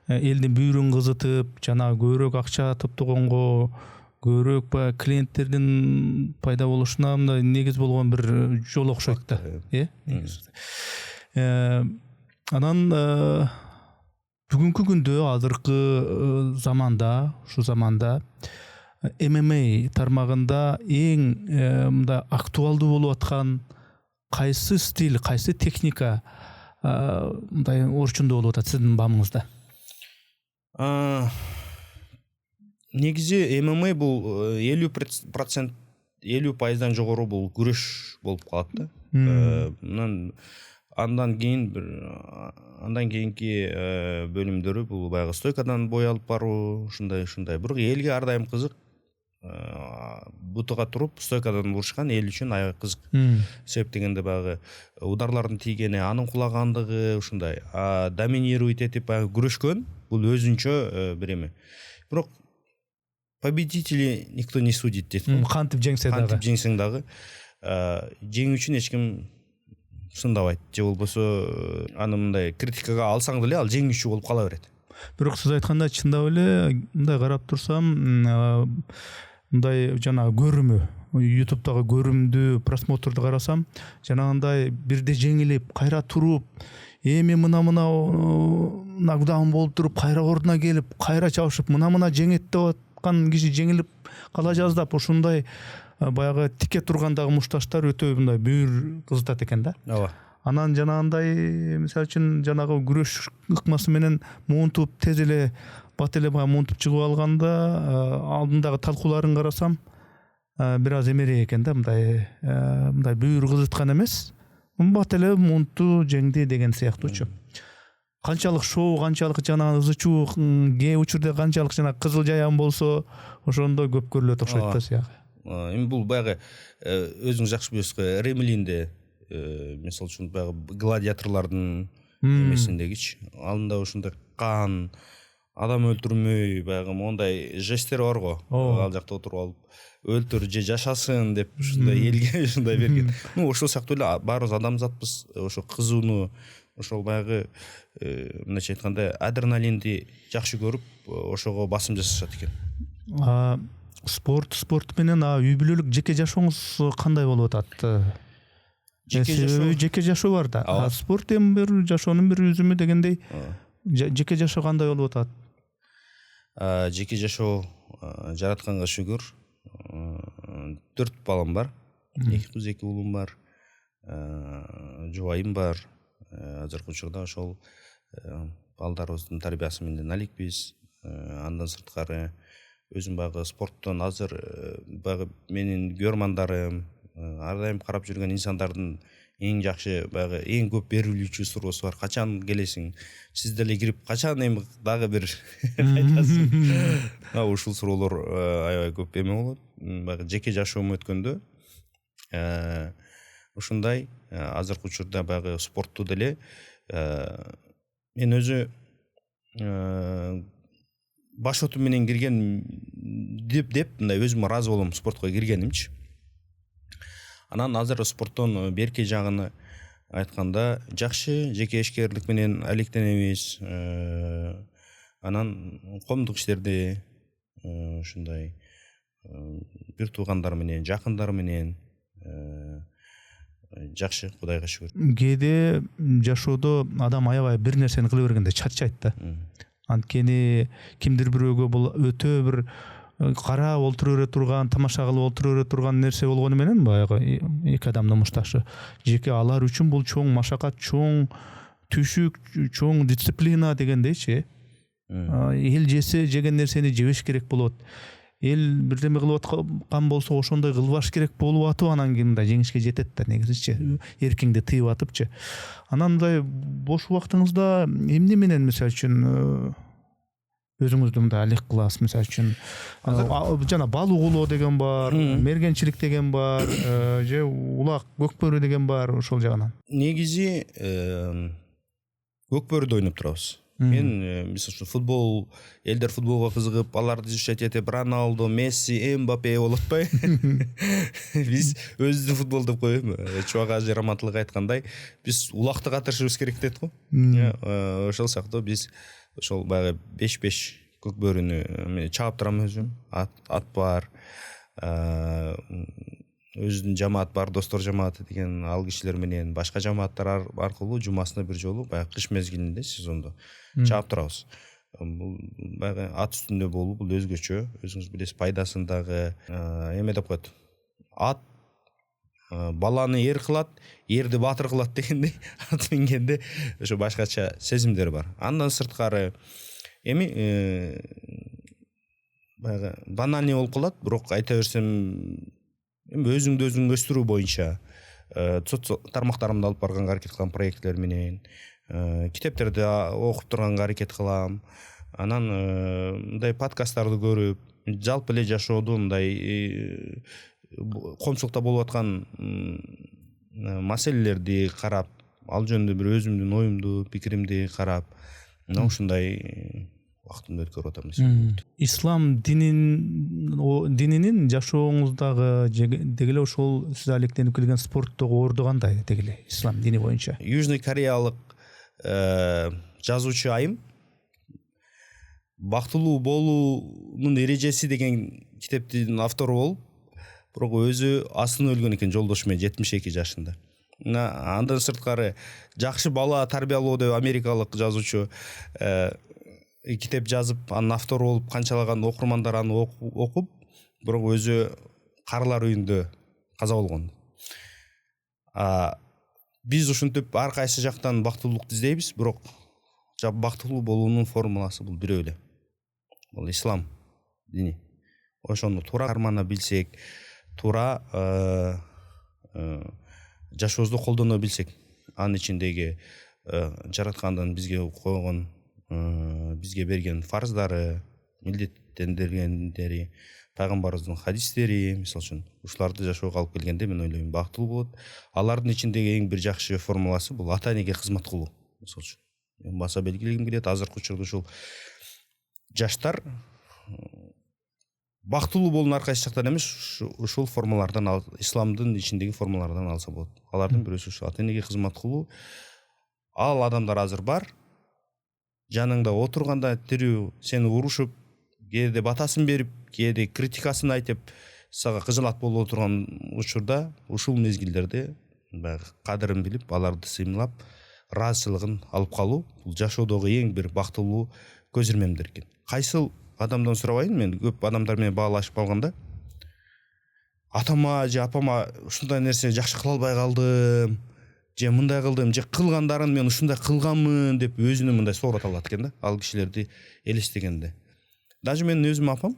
[SPEAKER 1] элдин бүйүрүн кызытып, жана көбүрөөк акча топтогонго, көбүрөөк баягы клиенттердин пайда болушуна мындай негиз болгон бир жол окшойт да. Анан бүгүнкү күндө азыркы заманда, ушу заманда MMA тармагында эң мындай актуалдуу болуп аткан кайсы стиль, кайсы техника мындай орчундуу болуп атат сиздин баамыңызда? Негизи
[SPEAKER 2] MMA бул 50%, 50% жогору бул күрөш болуп калат да. Андан кийинки бөлүмдөрү бул баягы стойкадан бой алып баруу, ушундай. Бирок элге ар дайым кызык. Бутуга туруп стойкадан урушкан эл үчүн аябай кызык. Себеп дегенде баягы ударлардын тийгени, анын кулагандыгы ушундай. Доминировать этип баягы күрөшкөн бул өзүнчө бир эме. Бирок победители никто не судит дейт.
[SPEAKER 1] Кантип жеңсең
[SPEAKER 2] дагы жеңүү үчүн эч ким сындабайт. Же болбосо аны мындай критикага алсаң деле ал жеңүүчү болуп кала берет.
[SPEAKER 1] Бирок сиз айткандай чындап эле мындай карап турсам мындай жана көрүмү YouTube'дагы көрүмдү просмотрду карасам жанагындай бирде жеңилип кайра туруп эми мына нокдаун болуп туруп кайра ордуна келип кайра чабышып мына жеңет деп аткан киши жеңилип кала жаздап ушундай баягы тикке тургандагы мушташтар өтө мындай бүйүр кызытат экен да.
[SPEAKER 2] ооба.
[SPEAKER 1] Анан жанагындай мисалы үчүн жанагы күрөш ыкмасы менен муунтуп тез эле бат эле баягы муунтуп чыгып алганда алдындагы талкууларын карасам бир аз эмерек экен да, мындай бүйүр кызыткан эмес, бат эле муунту жеңди деген сыяктуучу. Канчалык шоу, канчалык жана ызы чуу, кээ учурда канчалык жана кызыл жаян болсо ошондой көп көрүлөт окшойт да сыягы.
[SPEAKER 2] Эми бул баягы өзүңүз жакшы билесиз го, Римлинде мисалы үчүн баягы гладиаторлордун эмесиндегичи алдында ушундай кан, адам өлтүрмөй баягы мондай жесттер бар го. Ал жакта отуруп алып өлтүр же жашасын деп ушундай элге ушундай берген. Ошол сыяктуу эле баарыбыз адамзатпыз, ошо кызууну, ошол баягы мындайча айтканда адреналинди жакшы көрүп, ошого басым жасашат экен.
[SPEAKER 1] Спорт менен үй бүлөлүк жеке жашооңуз кандай болуп атат? Жеке жашоо бар да. Спорт эми бир жашоонун бир үзүмү дегендей. Жеке жашоо кандай болуп атат?
[SPEAKER 2] Жеке жашоо жаратканга шүгүр. 4 балам бар. 2 кыз 2 уулум бар. Жубайым бар. Азыркы учурда ошол балдарыбыздын тарбиясы менен алекпиз. Андан сырткары өзүм баягы спорттон азыр баягы менин көрмандарым, ар дайым карап жүргөн инсандардын эң жакшы баягы эң көп берилүүчү суроосу бар. Качан келесиң? Сиз деле кирип качан эми дагы бир кайтасың? Ушул суроолор аябай көп эме болот. Баягы жеке жашоом өткөндө ушундай азыркы учурда баягы спортту деле мен өзү баш отум менен кирген деп мындай өзүм ыраазы болом спортко киргенимчи. Анан азыр спорттон берки жагын айтканда жакшы жеке ишкерлик менен алектенебиз. Анан коомдук иштерде ушундай бир туугандар менен, жакындар менен жакшы, Кудайга шүгүр.
[SPEAKER 1] Кээде жашоодо адам аябай бир нерсени кыла бергенде чарчайт да. Анткени кимдир бирөөгө бул өтө бир карап олтура бере турган, тамаша кылып олтура бере турган нерсе болгону менен баягы эки адамдын мушташы. Жеке алар үчүн бул чоң машакат, чоң түшүк, чоң дисциплина дегендейчи. Эл жеген нерсени жебеш керек болот. Эл бирдеме кылып аткан болсо ошондой кылбаш керек болуп атып, анан кийин мындай жеңишке жетет да, негизичи эркиңди тыйып атыпчы. Анан мындай бош убактыңызда эмне менен мисалы үчүн өзүңүздү мындай алек кыласыз? Мисалы үчүн жана балык улоо деген бар, мергенчилик деген бар, же улак көкбөрү деген бар, ошол жагынан.
[SPEAKER 2] Негизи көкбөрүдө ойноп турабыз. Мен мисалы үчүн футбол, элдер футболго кызыгып, аларды изучать этип, Роналдо, Месси, Эмбапе болуп атпайбы? Биз өзүбүздү футбол деп коебу. Чубак ажы раматтылык айткандай, биз улакты катышыбыз керек дейт го. Ошол сыяктуу биз ошол баягы 5-5 көкбөрүнү чаап турам өзүм. Ат бар. Өзүнүн жамаат бар, достор жамааты деген ал кишилер менен башка жамааттар аркылуу жумасына бир жолу баягы кыш мезгилинде сезондо чаап турабыз. Бул баягы ат үстүндө болуу бул өзгөчө, өзүңүз билесиз, пайдасын дагы эме деп коет. Ат баланы эр кылат, эрди батыр кылат дегендей, ат мингенде ошо башкача сезимдер бар. Андан сырткары эми баягы банальный болуп калат, бирок айта берсем өзүңдү өзүң өстүрүү боюнча тармактарымды алып барганга аракет кылам, проектлер менен китептерди окуп турганга аракет кылам. Анан мындай подкасттарды көрүп, жалпы эле жашоодо мындай коомчулукта болуп аткан маселелерди карап, ал жөнүндө бир өзүмдүн оюмду, пикиримди карап, мына ушундай вактымды өткөрүп атам десем.
[SPEAKER 1] Ислам дининин жашооңуздагы дегеле ошол сиз алектенип келген спорттогу орду кандай дегеле ислам дини боюнча?
[SPEAKER 2] Южный Кореялык жазуучу айым бактылуу болуунун эрежеси деген китептин автору болуп, бирок өзү астын өлгөн экен жолдошу менен 72 жашында. Андан сырткары жакшы бала тарбиялоо деп америкалык жазуучу китеп жазып, анын автору болуп, канчалаган окурмандар аны окуп, бирок өзү карылар үйүндө каза болгон. Биз ушинтип ар кайсы жактан бактылуулукту издейбиз, бирок бактылуу болуунун формуласы бул бирөө эле. Бул ислам дини. Ошону туура кармана билсек, туура жашообузду колдоно билсек, анын ичиндеги жараткандын бизге койгон, бизге берген фарздары, милдеттендиргендери, пайгамбарыбыздын хадистери, мисалы үчүн ушуларды жашоого алып келгенде мен ойлойм бактылуу болот. Алардын ичиндеги эң бир жакшы формуласы бул ата энеге кызмат кылуу. Мисалы үчүн мен баса белгилегим келет, азыркы учурда ушул жаштар бактылуу болуун ар кайсы жактан эмес, ушул формалардан, исламдын ичиндеги формалардан алса болот. Алардын бирөөсү ушу ата энеге кызмат кылуу. Ал адамдар азыр бар. Жаныңда отурганда тирүү сени урушуп, кээде батасын берип, кээде критикасын айтып, сага кыжылат болуп отурган учурда, ушул мезгилдерде баягы кадырын билип, аларды сыймылап, ыраазычылыгын алып калуу бул жашоодогу эң бир бактылуу көз ирмемдер экен. Кайсыл адамдан сурабайын, мен көп адамдар менен баалашып калганда, атама же апама ушундай нерсе жакшы кыла албай калдым, же мындай кылдым, же кылгандарын мен ушундай кылганмын деп өзүнө мындай соорот алат экен да, ал кишилерди элестегенде. Даже менин өзүм апам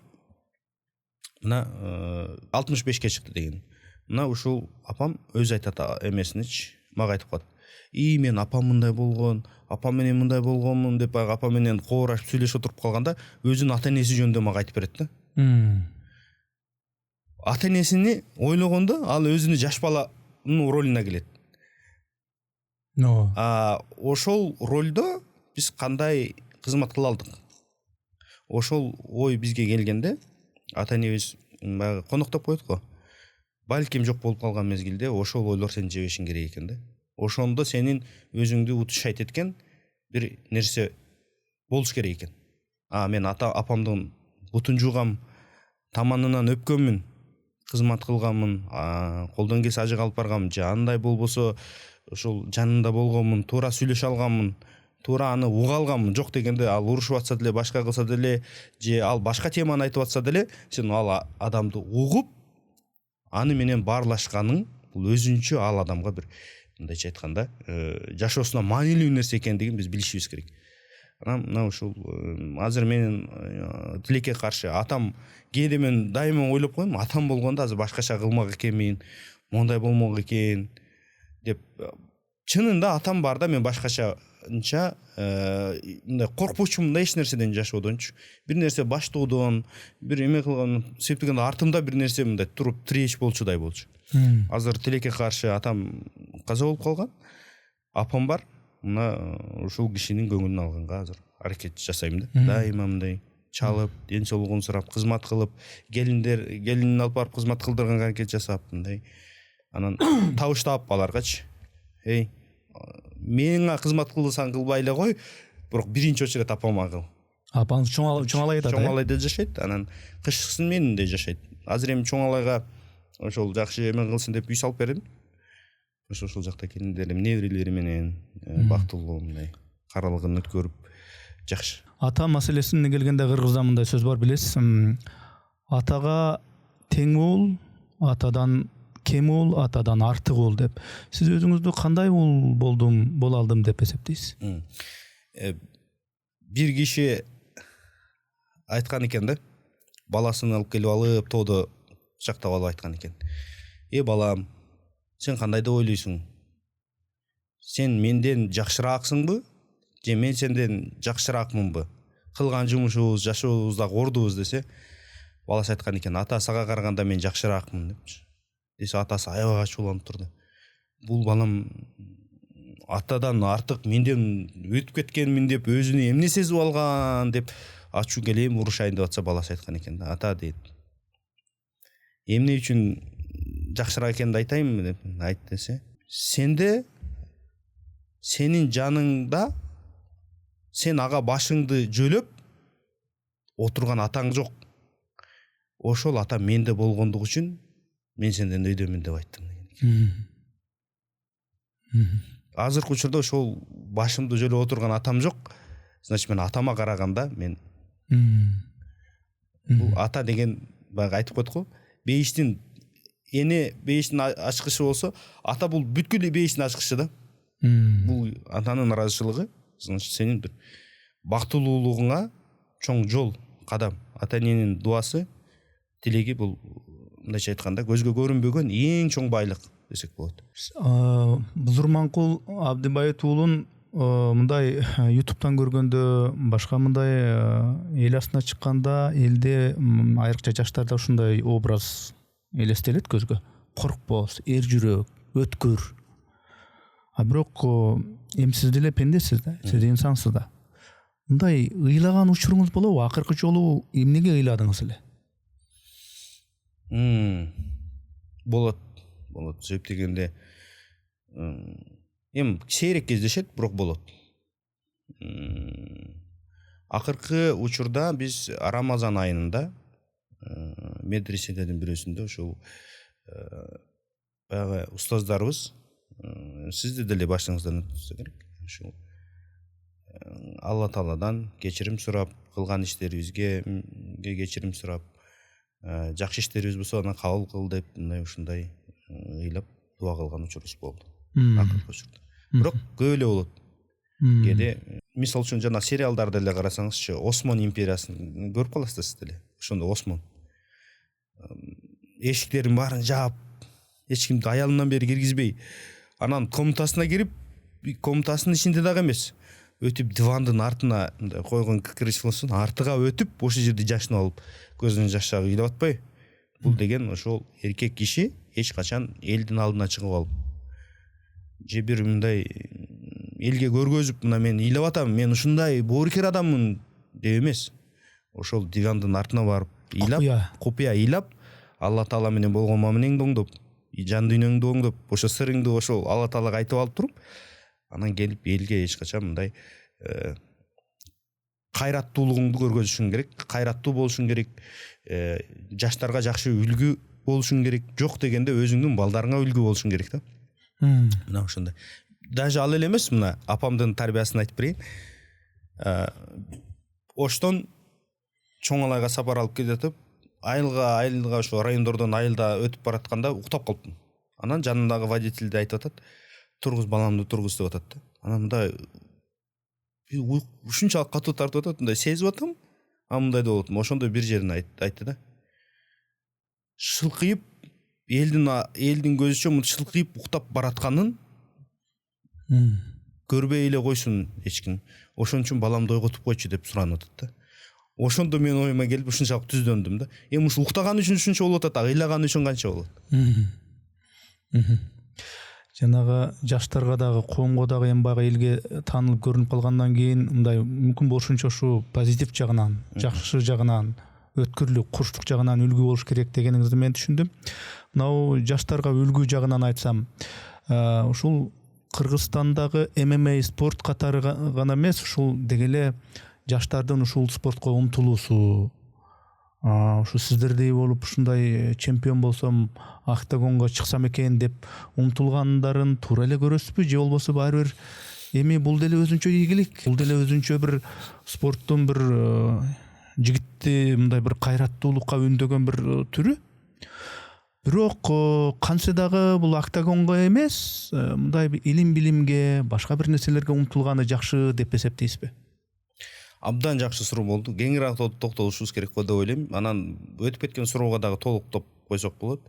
[SPEAKER 2] мына 65-ке чыкты деген. Мына ушул апам өзү айтат эмесиничи, мага айтып калат. Мен апам мындай болгон, апам менен мындай болгонмун деп апам менен коорашып сүйлөшүп отуруп калганда, өзүнүн ата энеси жөнүндө мага айтып берет да. Ата энесини ойлогондо ал өзүнүн жаш баланын ролуна келет. Ошол ролдо биз кандай кызмат кыла алдык? Ошол ой бизге келгенде ата энебиз баягы коноктоп коет го. Балким жок болуп калган мезгилде ошол ойлор сени жебешиң керек экен да. Ошондо сенин өзүңдү утушайт эткен бир нерсе болуш керек экен. Мен апамдын бутун жуугам, таманынан өпкөнмүн, кызмат кылганмын, колдон келсе ажык алып барганмын, же андай болбосо ушул жанында болгонмун, туура сүйлөшө алганмын, туура аны уга алганмын. Жок дегенде ал урушуп атса деле, башка кылса деле, же ал башка теманы айтып атса деле, сен ал адамды угуп, аны менен баарлашканың бул өзүнчө ал адамга бир мындайча айтканда, жашоосуна маанилүү нерсе экендигин биз билишибиз керек. Мына ушул азыр менин тилекке каршы атам, кээде мен дайыма ойлоп коем, атам болгондо азыр башкача кылмак экенмин, мондай болмок экен деп. Чынында атам бар да, мен башкачанча мындай коркпочумун да эч нерседен жашоодончу. Бир нерсе баштоодон, бир эме кылган, септегенде артымда бир нерсе мындай туруп тирээч болчудай болчу. Азыр тилекке каршы атам каза болуп калган, апам бар. Мына ушул кишинин көңүлүн алганга азыр аракет жасайм да. Дайыма мындай чалып, ден соолугун сурап, кызмат кылып, келинин алып барып кызмат кылдырганга аракет жасап, мындай. Анан табыштап аларгачы. Менга кызмат кылсаң кылбай эле кой, бирок биринчи очередь апама кыл.
[SPEAKER 1] Апаңыз Чоңалайда да?
[SPEAKER 2] Чоңалайда жашайт, анан кышкысын менде жашайт. Азыр эми Чоңалайга ошол жакшы эме кылсын деп үй салып бердим. Ошол жакта келиндерим, неберелери менен бактылуу мындай каралыгын өткөрүп жакшы.
[SPEAKER 1] Ата маселесине келгенде Кыргызда мындай сөз бар, билесиз. Атага тең уул, атадан кем уул, атадан артык уул деп. Сиз өзүңүздү кандай уул боло алдым деп эсептейсиз?
[SPEAKER 2] Бир киши айткан экен да, баласын алып келип алып, тоодо кучактап алып айткан экен. Балам, сен кандай деп ойлойсуң? Сен менден жакшырааксыңбы? Же мен сенден жакшыраакмынбы? Кылган жумушубуз, жашообузда ордубуз десе, баласы айткан экен, ата сага караганда мен жакшыраакмын депчи. Десе атасы аябай ачууланып турду. Бул балам атадан артык менден өтүп кеткенмин деп өзүнү эмне сезип алган деп ачуу келем урушайын деп атса, баласы айткан экен да, ата дейт. Эмне үчүн жакшыраак экенди айтайынбы деп айт десе, сенде, сенин жаныңда сен ага башыңды жөлөп, отурган атаң жок. Ошол ата менде болгондугу үчүн мен сенден өйдөмүн деп айттым. Азыркы учурда ошол башымды жөлөп отурган атам жок. Значит, мен атама караганда мен бул ата деген баягы айтып койдук го, бейиштин эне бейиштин ачкычы болсо, ата бул бүткүл бейиштин ачкычы да. Бул атанын ыраазычылыгы, значит, сенин бир бактылуулугуңа чоң жол, кадам. Ата эненин дуасы, тилеги бул мындайча айтканда көзгө көрүнбөгөн эң чоң байлык десек болот.
[SPEAKER 1] Бузурманкул Абдыбайыт уулун мындай YouTube'тан көргөндө, башка мындай эл астына чыкканда, элде айрыкча жаштарда ушундай образ элестелет көзгө. Коркпос, эр жүрөк, өткүр. Бирок эми сиз деле пендесиз да, сиз инсансыз да. Мындай ыйлаган учуруңуз болобу? Акыркы жолу эмнеге ыйладыңыз эле?
[SPEAKER 2] Болот. Себеп дегенде эми сейрек кездешет, бирок болот. Акыркы учурда биз Рамазан айында медреселердин бирөөсүндө ушул баягы устаздарыбыз, сизди деле башыңыздан өткүзсө керек. Ушул Алла Тааладан кечирим сурап, кылган иштерибизге кечирим сурап, жакшы иштерибиз болсо аны кабыл кыл деп, мындай ушундай ыйлап дуа кылган учурубуз болду. Акыркы учурда. Бирок көп эле болот. Кээде мисалы үчүн жана сериалдарды эле карасаңызчы, Осман империясын көрүп каласыздар сиз деле. Ошондо Осман эшиктерин баарын жаап, эч кимди аялынан бери киргизбей, анан комнатасына кирип, комнатасынын ичинде дагы эмес, өтүп дивандын артына койгон креслосун артыга өтүп, ошол жерде жашынып алып, көзүнүн жашагы ыйлап атпайбы? Бул деген ошол эркек киши эч качан элдин алдына чыгып алып, же бир мындай элге көргөзүп, мына мен ыйлап атам, мен ушундай боорукер адаммын деп эмес. Ошол дивандын артына барып ыйлап, купуя ыйлап, Алла Таала менен болгон мамилеңди оңдоп, жан дүйнөңдү оңдоп, ошо сырыңды ошол Алла Таалага айтып алып туруп, анан келип элге эч качан мындай кайраттуулугуңду көргөзүшүң керек, кайраттуу болушуң керек, жаштарга жакшы үлгү болушуң керек, жок дегенде өзүңдүн балдарыңа үлгү болушуң керек да. Мына ошондой. Даже ал эле эмес, мына апамдын тарбиясын айтып берейин. Оштон Чоңалайга сапар алып кетип, айылга ошо райондордон айылда өтүп баратканда уктап калыптым. Анан жанындагы водительди айтып атат, тургуз баламды тургуз деп атат да. Анан мындай ушунчалык катуу тартып атат, мындай сезип атам, мындай деп болот. Ошондо бир жерин айтты да. Шылкыйып, элдин көзүчө мынтип шылкыйып уктап баратканын көрбөй эле койсун эч ким. Ошон үчүн баламды ойготуп койчу деп суранып атат да. Ошондо мен оюма келип ушунчалык түздөндөм да. Эми ушул уктаган үчүн ушунча болуп атат, ыйлаган үчүн канча болот?
[SPEAKER 1] Жанагы жаштарга дагы, коомго дагы эми баягы элге таанылып көрүнүп калгандан кийин мындай мүмкүн болушунча ушу позитив жагынан, жакшы жагынан, өткүрлүк, курчтук жагынан үлгү болуш керек дегениңизди мен түшүндүм. Мынау жаштарга үлгү жагынан айтсам, ушул Кыргызстандагы ММА спорт катары гана эмес, ушул дегеле жаштардын ушул спортко умтулуусу, ушу сиздердей болуп ушундай чемпион болсом, октагонго чыксам экен деп умтулгандарын туура эле көрөсүзбү, же болбосо баары бир эми бул деле өзүнчө ийгилик, бул деле өзүнчө бир спорттун бир жигитти мындай бир кайраттуулукка үндөгөн бир түрү. Бирок кантсе дагы бул октагонго эмес, мындай илим билимге, башка бир нерселерге умтулганы жакшы деп эсептейсизби?
[SPEAKER 2] Абдан жакшы суроо болду. Кеңираак токтолушубуз керек го деп ойлойм. Анан өтүп кеткен суроого дагы толуктоп койсок болот.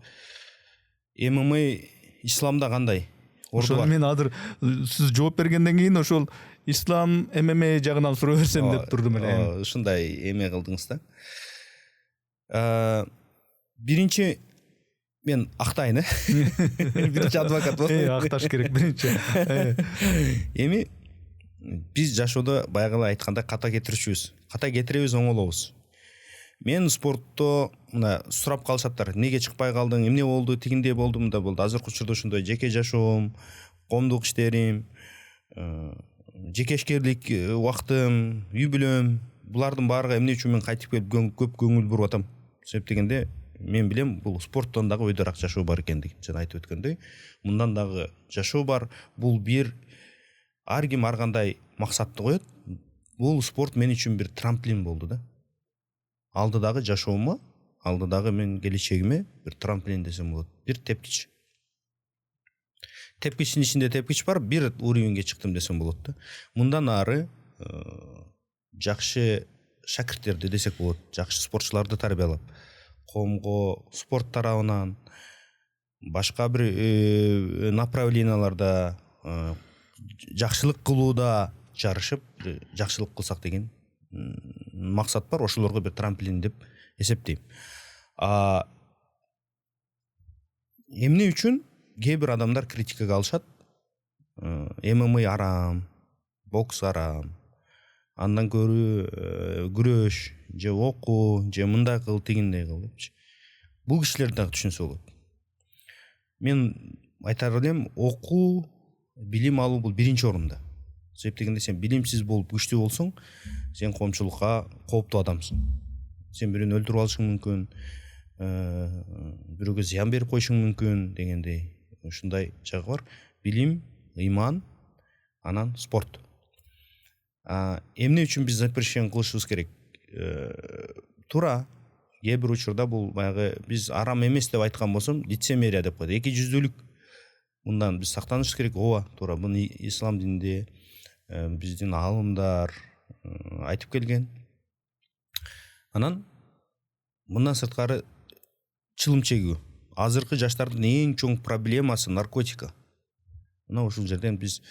[SPEAKER 2] ММА исламда кандай?
[SPEAKER 1] Ошол мен азыр сиз жооп бергенден кийин ошол ислам ММА жагынан суроо берсем деп турдум эле.
[SPEAKER 2] Ушундай эме кылдыңыз да. Биринчи мен актайын, биринчи адвокат болсом.
[SPEAKER 1] Акташ керек биринчи.
[SPEAKER 2] Эми биз жашоодо баягы айтканда ката кетирүүчүбүз. Ката кетиребиз, оңолобуз. Мен спортто мына сурап калышаттар. Неге чыкпай калдың? Эмне болду? Тигиндей болду, мында болду. Азыркы учурда ошондой жеке жашоом, коомдук иштерим, жекешкерлик убактым, үй бүлөм булардын баарыга эмне үчүн мен кайтып келип көп көңүл буруп атам себеп дегенде мен билем бул спорттон дагы өйдөрак жашоо бар экендигин жана айтып өткөндөй мындан дагы жашоо бар. Бул бир ар ким ар кандай максатты коет. Бул спорт мен үчүн бир трамплин болду да. Алдыдагы жашоомо, алдыдагы мен келечегиме бир трамплин десем болот. Бир тепкич. Тепкичтин ичинде тепкич бар, бир уровеньге чыктым десем болот да. Мындан ары жакшы шакирттерди десек болот, жакшы спортчуларды тарбиялап, коомго спорт тарабынан башка бир направленияларда жакшылык кылууда жарышып, жакшылык кылсак деген максат бар. Ошолорго бир трамплин деп эсептейм. Эмне үчүн кээ бир адамдар критикага алышат? ММА арам, бокс арам, андан көрү күрөш же окуу же мындай кыл тигиндей кыл депчи. Бул кишилер дагы түшүнсө болот. Мен айтар элем, окуу, билим алуу бул биринчи орунда. Себеп дегенде сен билимсиз болуп күчтүү болсоң, сен коомчулукка кооптуу адамсың. Сен бирөөнү өлтүрүп алышың мүмкүн, бирөөгө зыян берип коюшуң мүмкүн дегендей ушундай жагы бар. Билим, ыйман, анан спорт. Эмне үчүн биз запрещение кылышыбыз керек? Туура, кээ бир учурда бул баягы биз арам эмес деп айткан болсом, лицемерия деп коет. Эки жүздүүлүк. Мындан биз сактанышыбыз керек. Ооба, туура. Буну ислам дининде биздин аалымдар айтып келген. Анан мындан сырткары чылым чегүү. Азыркы жаштардын эң чоң проблемасы наркотика. Мына ушул жерден биз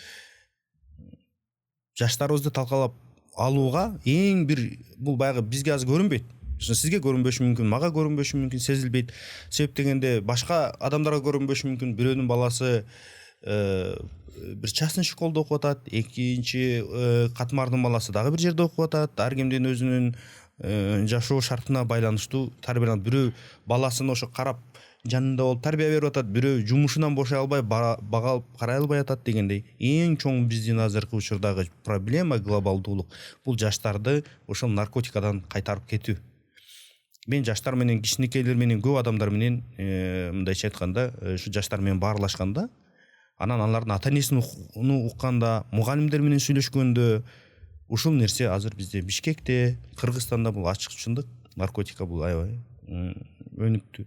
[SPEAKER 2] жаштарыбызды талкалап алууга эң бир бул баягы бизге азыр көрүнбөйт. Сизге көрүнбөшү мүмкүн, мага көрүнбөшү мүмкүн, сезилбейт. Себеп дегенде башка адамдарга көрүнбөшү мүмкүн. Бирөөнүн баласы бир частный школдо окуп атат, экинчи катмардын баласы дагы бир жерде окуп атат. Ар кимдин өзүнүн жашоо шартына байланыштуу тарбияланат. Бирөө баласын ошо карап жанында болуп тарбия берип атат, бирөө жумушунан бошой албай бага алып карай албай атат дегендей. Эң чоң биздин азыркы учурдагы проблема глобалдуулук. Бул жаштарды ошол наркотикадан кайтарып кетүү. Мен жаштар менен, кичинекейлер менен, көп адамдар менен мындайча айтканда, ушу жаштар менен баарлашканда, анан алардын ата-энесин укканда, мугалимдер менен сүйлөшкөндө, ушул нерсе азыр бизде Бишкекте, Кыргызстанда бул ачык чындык. Наркотика бул аябай өнүктү.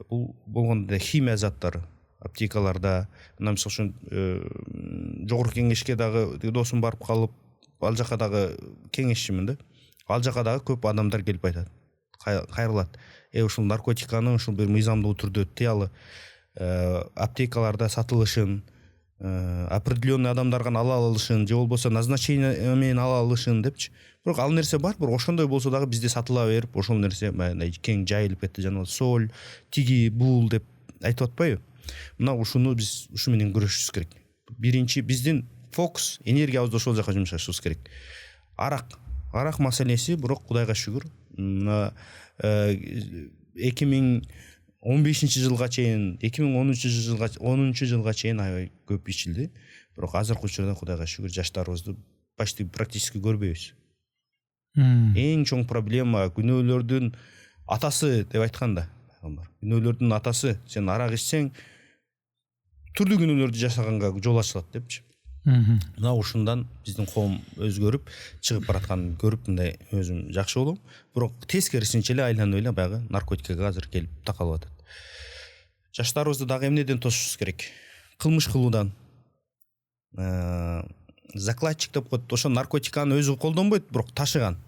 [SPEAKER 2] Бул болгондо химия заттары аптекаларда, мына мисалы үчүн жогорку кеңешке дагы досум барып калып, ал жака дагы кеңешчимин да. Ал жака дагы көп адамдар келип айтат. Кайрылат. Ушул наркотиканы ушул бир мыйзамдуу түрдө тыялы аптекаларда сатылышын, определенный адамдарга ала алышын, же болбосо назначение менен ала алышын депчи. Бирок ал нерсе бар, бирок ошондой болсо дагы бизде сатыла берип, ошол нерсе кең жайылып кетти. Жана соль, тиги, бул деп айтып атпайбы? Мына ушуну биз ушу менен күрөшүбүз керек. Биринчи биздин фокус, энергиябызды ошол жака жумшашыбыз керек. Арак маселеси, бирок Кудайга шүгүр, 2015 жылга чейин, 2010 жылга чейин аябай көп ичилди. Бирок азыркы учурда Кудайга шүгүр жаштарыбызды почти практически көрбөйбүз. Эң чоң проблема күнөөлөрдүн атасы деп айтканда, күнөөлөрдүн атасы, сен арак ичсең түрлүү күнөөлөрдү жасаганга жол ачылат депчи. Мына ушундан биздин коом өзгөрүп чыгып баратканын көрүп мындай өзүм жакшы болом. Бирок тескерисинче эле айланып эле баягы наркотикага азыр келип такалып атат. Жаштарыбызды дагы эмнеден тосушубуз керек? Кылмыш кылуудан. Закладчик деп коет. Ошо наркотиканы өзү колдонбойт, бирок ташыган.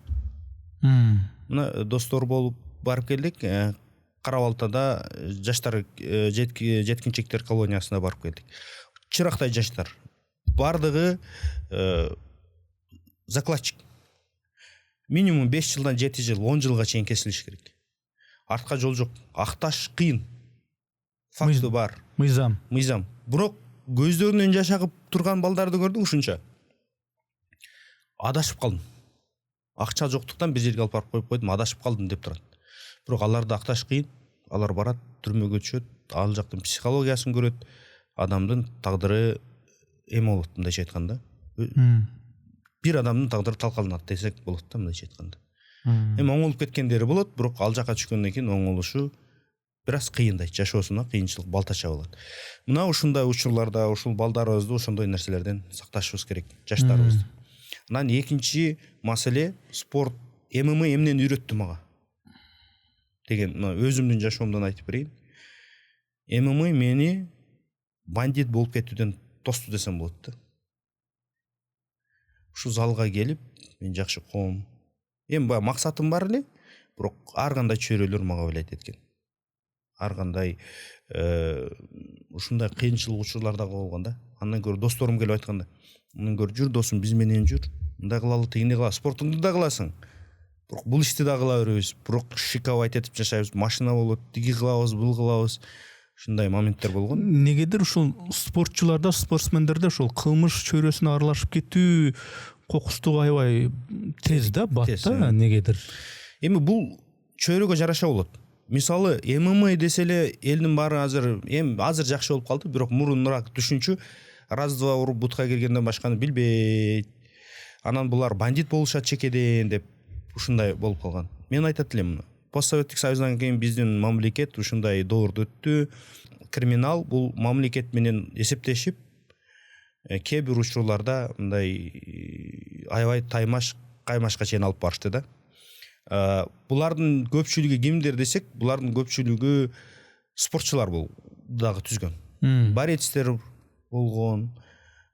[SPEAKER 2] Мына достор болуп барып келдик. Кара Балтада жаштар жеткинчектер колониясына барып келдик. Чырактай жаштар. Бардыгы закладчик. Минимум 5 жылдан 7 жыл, 10 жылга чейин кесилиш керек. Артка жол жок. Акташ кыйын. Факты бар. Мыйзам. Бирок көздөрүнөн жаш агып турган балдарды көрдүң ушунча. Адашып калдым. Акча жоктуктан бир жерге алып барып коюп койдум, адашып калдым деп турат. Бирок аларды акташ кыйын. Алар барат, түрмөгө түшөт, ал жактын психологиясын көрөт, адамдын тагдыры эме болот, мындайча айтканда. бир адамдын тагдыры талкаланат десек болот да, мындайча айтканда. Эми оңолуп кеткендери болот, бирок ал жака түшкөндөн кийин оңолушу бир аз кыйындайт, жашоосуна кыйынчылык балтача болот. Мына ушундай учурларда ушул балдарыбызды ошондой нерселерден сакташыбыз керек, жаштарыбызды. Анан экинчи маселе спорт ММА эмнени үйрөттү мага деген өзүмдүн жашоомдон айтып берейин. ММА мени бандит болуп кетүүдөн тосту десем болот да. Ушу залга келип мен жакшы коом. Эми баягы максатым бар эле, бирок ар кандай чөйрөлөр мага влиять эткен. Ар кандай ушундай кыйынчылык учурлардагы болгон да. Андан көрө досторум келип айтканда, андан көрө жүр досум, биз менен жүр. Мындай кылалы, тигиндей кылалы, спортуңду да кыласың. Бирок бул ишти да кыла беребиз. Бирок шиковать этип жашайбыз, машина болот, тиги кылабыз, бул кылабыз. Ушундай моменттер болгон.
[SPEAKER 1] Негедир ушул спортчуларда, спортсмендерде ушул кылмыш чөйрөсүнө аралашып кетүү кокустугу аябай тез да, бат да, негедир.
[SPEAKER 2] Эми бул чөйрөгө жараша болот. Мисалы, ММА десе эле элдин баары азыр жакшы болуп калды, бирок мурунураак түшүнчү раз-два уруп бутка киргенден башканы билбейт. Анан булар бандит болушат чекеден деп ушундай болуп калган. Мен айтат элем, постсоветтик союздан кийин биздин мамлекет ушундай доорду өттү. Криминал бул мамлекет менен эсептешип, кээ бир учурларда мындай аябай каймашка чейин алып барышты да. Булардын көпчүлүгү кимдер десек, булардын көпчүлүгү спортчулар дагы түзгөн. Борецтер болгон,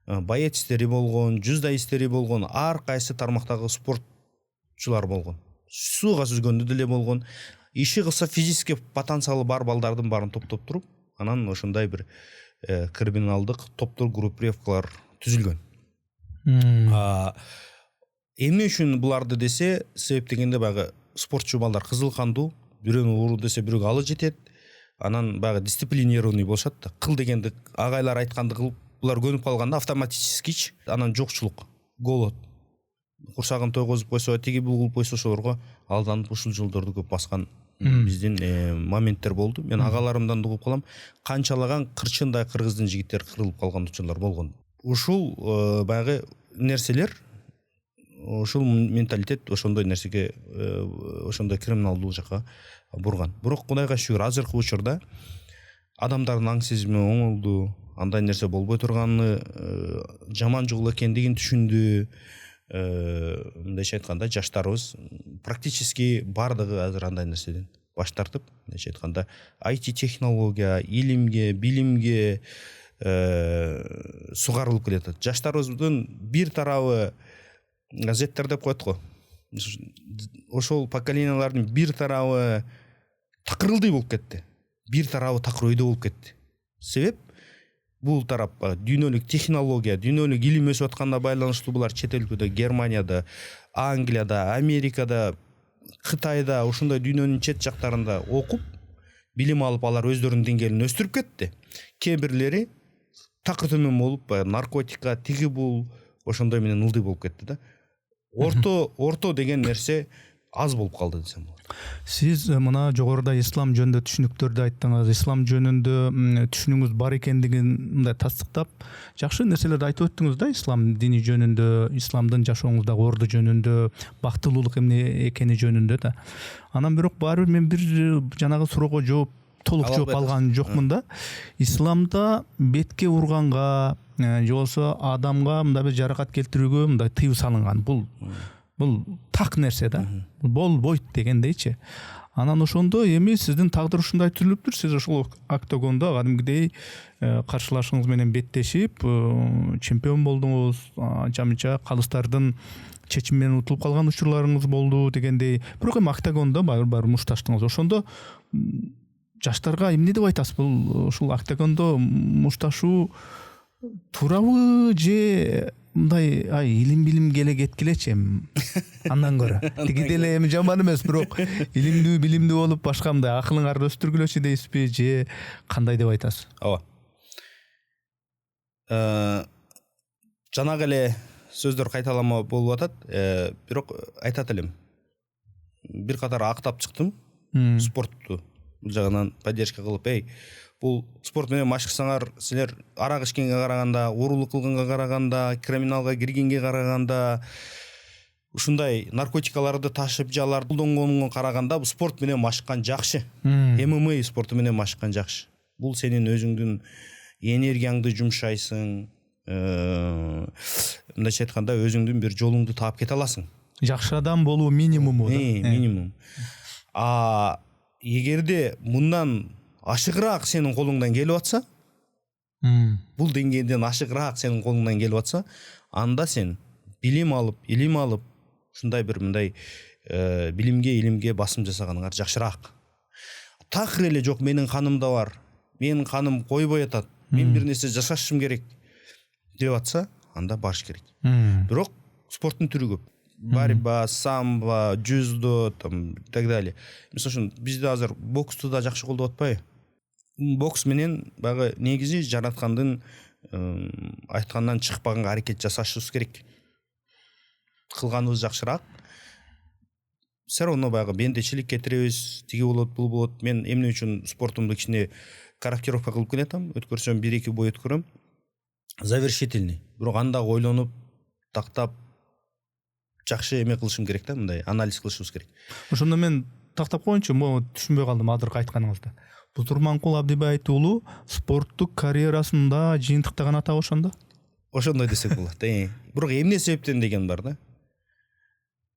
[SPEAKER 2] боецтери болгон, жүздаистери болгон, ар кайсы тармактагы спортчулар болгон. Сууга сүзгөндө деле болгон. Иши кылса физически потенциалы бар балдардын баарын топтоп туруп, анан ошондой бир криминалдык топтор, группировкалар түзүлгөн. Эмне үчүн буларды десе, себеп дегенде баягы спортчу балдар кызыл кандуу, бирөөнү уруу десе бирөөгө алы жетет. Анан баягы дисциплинированный болушат да. Кыл дегенди агайлар айтканды кылып, булар көнүп калганда автоматически анан жокчулук, голод. Курсагын тойгозуп койсо, тиги бул кылып койсо, ошолорго алданып ушул жолдорду көп баскан биздин моменттер болду. Мен агаларымдан угуп калам, канчалаган кырчындай кыргыздын жигиттери кырылып калган учурлар болгон. Ушул баягы нерселер, ушул менталитет ошондой нерсеге, ошондой криминалдуу жака бурган. Бирок Кудайга шүгүр, азыркы учурда адамдардын аң сезими оңолду, андай нерсе болбой турганын, жаман жол экендигин түшүндү. Мындайча айтканда, жаштарыбыз практически бардыгы азыр андай нерседен баш тартып, мындайча айтканда, IT технология, илимге, билимге сугарылып келатат. Жаштарыбыздын бир тарабы газеттер деп коет го. Ошол поколениялардын бир тарабы такырылдый болуп кетти. Бир тарабы такыр болуп кетти. Себеп бул тарап дүйнөлүк технология, дүйнөлүк илим өсүп атканда байланыштуу булар чет өлкөдө, Германияда, Англияда, Америкада, Кытайда, ошондой дүйнөнүн чет жактарында окуп, билим алып, алар өздөрүнүн деңгээлин өстүрүп кетти. Кээ бирлери такыр төмөн болуп, наркотика, тиги бул ошондой менен ылдый болуп кетти да. Орто деген нерсе аз болуп калды десем болот.
[SPEAKER 1] Сиз мына жогоруда ислам жөнүндө түшүнүктөрдү айттыңыз. Ислам жөнүндө түшүнүгүңүз бар экендигин мындай тастыктап, жакшы нерселерди айтып өттүңүз да, ислам дини жөнүндө, исламдын жашооңуздагы орду жөнүндө, бактылуулук эмне экени жөнүндө да. Анан бирок баары бир мен бир жанагы суроого толук жооп алган жокмун да. Исламда бетке урганга, же болбосо адамга мындай бир жаракат келтирүүгө мындай тыюу салынган. Бул так нерсе да. Болбойт дегендейчи. Анан ошондо эми сиздин тагдыр ушундай түзүлүптүр. Сиз ошол октогондо кадимгидей каршылашыңыз менен беттешип, чемпион болдуңуз, анча-мынча калыстардын чечими менен утулуп калган учурларыңыз болду дегендей. Бирок эми октогондо баары мушташтыңыз. Ошондо жаштарга эмне деп айтасыз? Бул ушул октогондо мушташуу туурабы же мындай илим билим келе кеткилечи эми андан көрө тиги деле эми жаман эмес, бирок илимдүү билимдүү болуп башка мындай акылыңарды өстүргүлөчү дейсизби же кандай деп айтасыз?
[SPEAKER 2] Ооба. Жанагы эле сөздөр кайталама болуп атат, бирок айтат элем. Бир катар актап чыктым спортту. бул жагынан поддержка кылып, бул спорт менен машыксаңар, силер арак ичкенге караганда, уурулук кылганга караганда, криминалга киргенге караганда, ушундай наркотикаларды ташып жаларды колдонгонго караганда бул спорт менен машыккан жакшы. ММА спорту менен машыккан жакшы. Бул сенин өзүңдүн энергияңды жумшайсың, мындайча айтканда өзүңдүн бир жолуңду таап кете аласың.
[SPEAKER 1] Жакшы адам болуу минимуму.
[SPEAKER 2] Минимум. Эгерде мындан ашыгыраак сенин колуңдан келип атса, бул деңгээлден ашыгыраак сенин колуңдан келип атса, анда сен илим алып, ушундай бир мындай билимге, илимге басым жасаганыңар жакшыраак. Такыр эле жок, менин канымда бар, менин каным койбой атат, мен бир нерсе жасашым керек деп атса, анда барыш керек. Бирок спорттун түрү көп. Борьба, самбо, дзюдо, там так далее. Мисалы үчүн бизде азыр боксту да жакшы колдоп атпайбы? Бокс менен баягы негизи жараткандын айткандан чыкпаганга аракет жасашыбыз керек. Кылганыбыз жакшыраак. Все равно баягы бендечилик кетиребиз, тиги болот, бул болот. Мен эмне үчүн спортумду кичине корректировка кылып келатам, өткөрсөм 1-2 бой өткөрөм. Завершительный. Бирок анда ойлонуп, тактап жакшы эме кылышым керек да, мындай анализ кылышыбыз керек.
[SPEAKER 1] Ошондо мен тактап коеюнчу, могу түшүнбөй калдым азыркы айтканыңызды. Бутурманкул Абдибаит уулу спорттук карьерасында жыйынтыктаган ата ошондо?
[SPEAKER 2] Ошондой десек болот. Бирок эмне себептен деген бар да.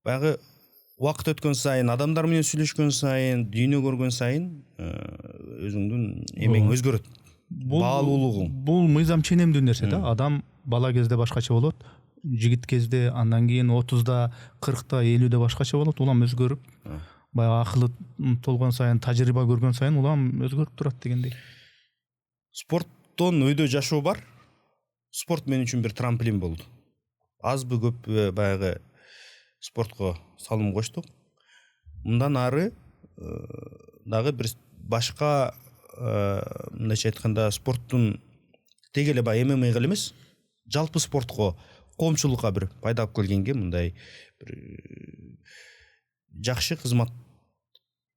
[SPEAKER 2] Баягы убакыт өткөн сайын, адамдар менен сүйлөшкөн сайын, дүйнө көргөн сайын өзүңдүн эмең өзгөрөт. Баалуулугуң.
[SPEAKER 1] Бул мыйзам ченемдүү нерсе да. Адам бала кезде башкача болот, жигит кезде, андан кийин 30да, 40да, 50де башкача болот, улам өзгөрүп, баягы акылы толгон сайын, тажрыйба көргөн сайын улам өзгөрүп турат дегендей.
[SPEAKER 2] Спорттон өйдө жашоо бар. Спорт мен үчүн бир трамплин болду. Азбы көппү баягы спортко салым коштук. Мындан ары дагы бир башка мындайча айтканда спорттун тег эле баягы ММА кылы эмес, жалпы спортко, коомчулукка бир пайда алып келгенге мындай бир жакшы кызмат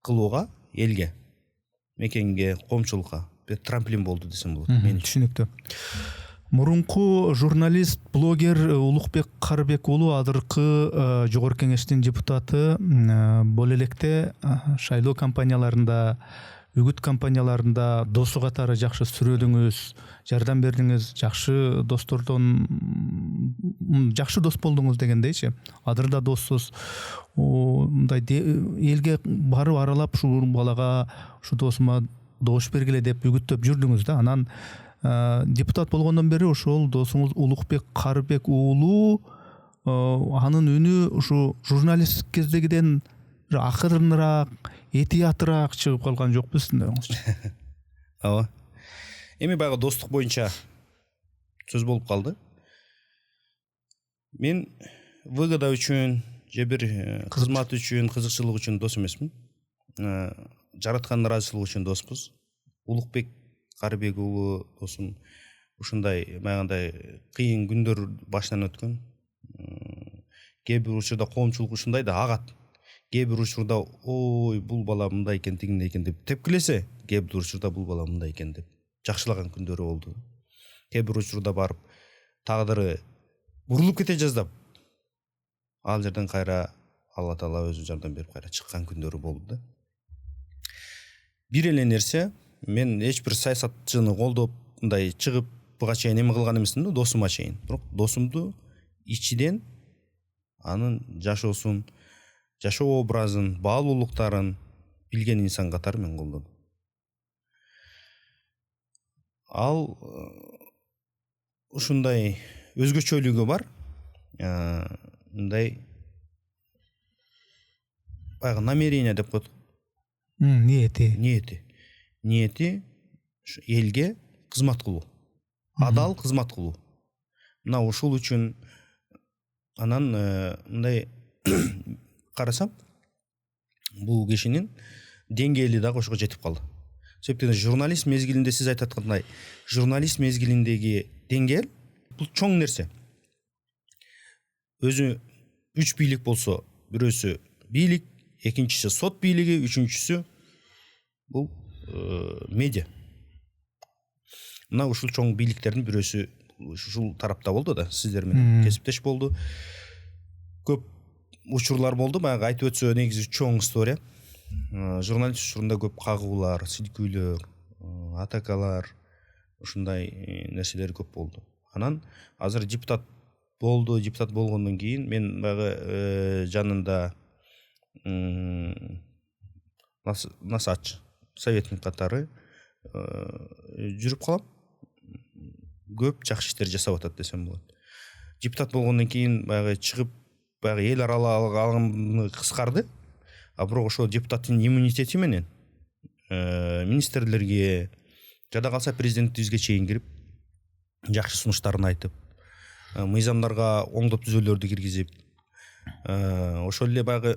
[SPEAKER 2] кылууга, элге, мекенге, коомчулукка бир трамплин болду десем болот. Мен
[SPEAKER 1] түшүнүктүү. Мурунку журналист, блогер Улукбек Карыбек уулу азыркы жогорку кеңештин депутаты, бул электе шайлоо кампанияларында, үгүт кампанияларында досу катары жакшы сүрөдүңүз, жардам бердиңиз, жакшы достордон жакшы дос болдуңуз дегендейчи. Азыр да доссуз. Мындай элге барып аралап ушу балага, ушу досума добуш бергиле деп үгүттөп жүрдүңүз да. Анан депутат болгондон бери ошол досуңуз Улукбек Карыбек уулу анын үнү ушу журналист кездегиден акырыныраак, этиятыраак чыгып калган жокпу сиздин?
[SPEAKER 2] Ооба. Эми баягы достук боюнча сөз болуп калды. Мен выгода үчүн же бир кызмат үчүн, кызыкчылык үчүн дос эмесмин. Жараткандын ыраазычылыгы үчүн доспуз. Улукбек Карыбек уулу досум ушундай баягындай кыйын күндөр башынан өткөн. Кээ бир учурда коомчулук ушундай да агат. Кээ бир учурда ой бул бала мындай экен, тигиндей экен деп тепкилесе, кээ бир учурда бул бала мындай экен деп жакшылаган күндөрү болду. Кээ бир учурда барып тагдыры бурулуп кете жаздап, ал жерден кайра Алла Таала өзү жардам берип кайра чыккан күндөрү болду да. Бир эле нерсе, мен эч бир саясатчыны колдоп, мындай чыгып буга чейин эме кылган эмесмин да, досума чейин. Бирок досумду ичиден анын жашоосун, жашоо образын, баалуулуктарын билген инсан катары мен колдодум. Ал ушундай өзгөчөлүгү бар. Мындай баягы намерение деп коет. Ниети элге кызмат кылуу. Адал кызмат кылуу. Мына ушул үчүн анан мындай карасам, бул кишинин деңгээли дагы ошого жетип калды. Себептен журналист мезгилинде сиз айтып аткандай, журналист мезгилиндеги деңгээл бул чоң нерсе. Өзү 3 бийлик болсо, бирөөсү бийлик, экинчиси сот бийлиги, үчүнчүсү бул медиа. Мына ушул чоң бийликтердин бирөөсү ушул тарапта болду да, сиздер менен кесиптеш болду. Көп учурлар болду, баягы айтып өтсө негизи чоң история. Журналист учурунда көп кагуулар, силкүүлөр, атакалар, ушундай нерселер көп болду. Анан азыр депутат болду, депутат болгондон кийин мен баягы жанында насач советник катары жүрүп калам. Көп жакшы иштер жасап атат десем болот. Депутат болгондон кийин баягы чыгып, баягы эл аралык алганы кыскарды. А бирок ошол депутаттын иммунитети менен министрлерге, жада калса президентибизге чейин кирип, жакшы сунуштарын айтып, мыйзамдарга оңдоп түзөлөрдү киргизип, ошол эле баягы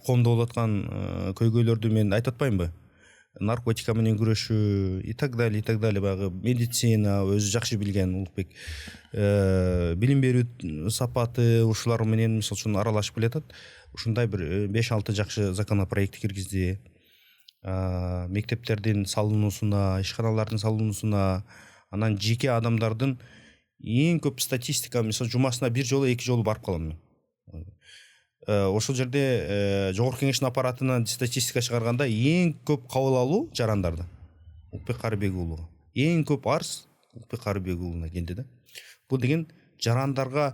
[SPEAKER 2] коомдо болуп аткан көйгөйлөрдү мен айтып атпаймынбы? Наркотика менен күрөшүү и так далее баягы медицина өзү жакшы билген Улукбек, билим берүү сапаты ушулар менен мисалы үчүн аралашып келатат. Ушундай бир 5-6 жакшы законопроект киргизди. Мектептердин салынуусуна, ишканалардын салынуусуна, анан жеке адамдардын эң көп статистика, мисалы жумасына 1 жолу 2 жолу барып калам мен. Ошол жерде жогорку кеңештин аппаратынан статистика чыгарганда эң көп кабыл алуу жарандарда. Улукбек Карыбек уулуга. Эң көп арыз Улукбек Карыбек уулуна келди да. Бул деген жарандарга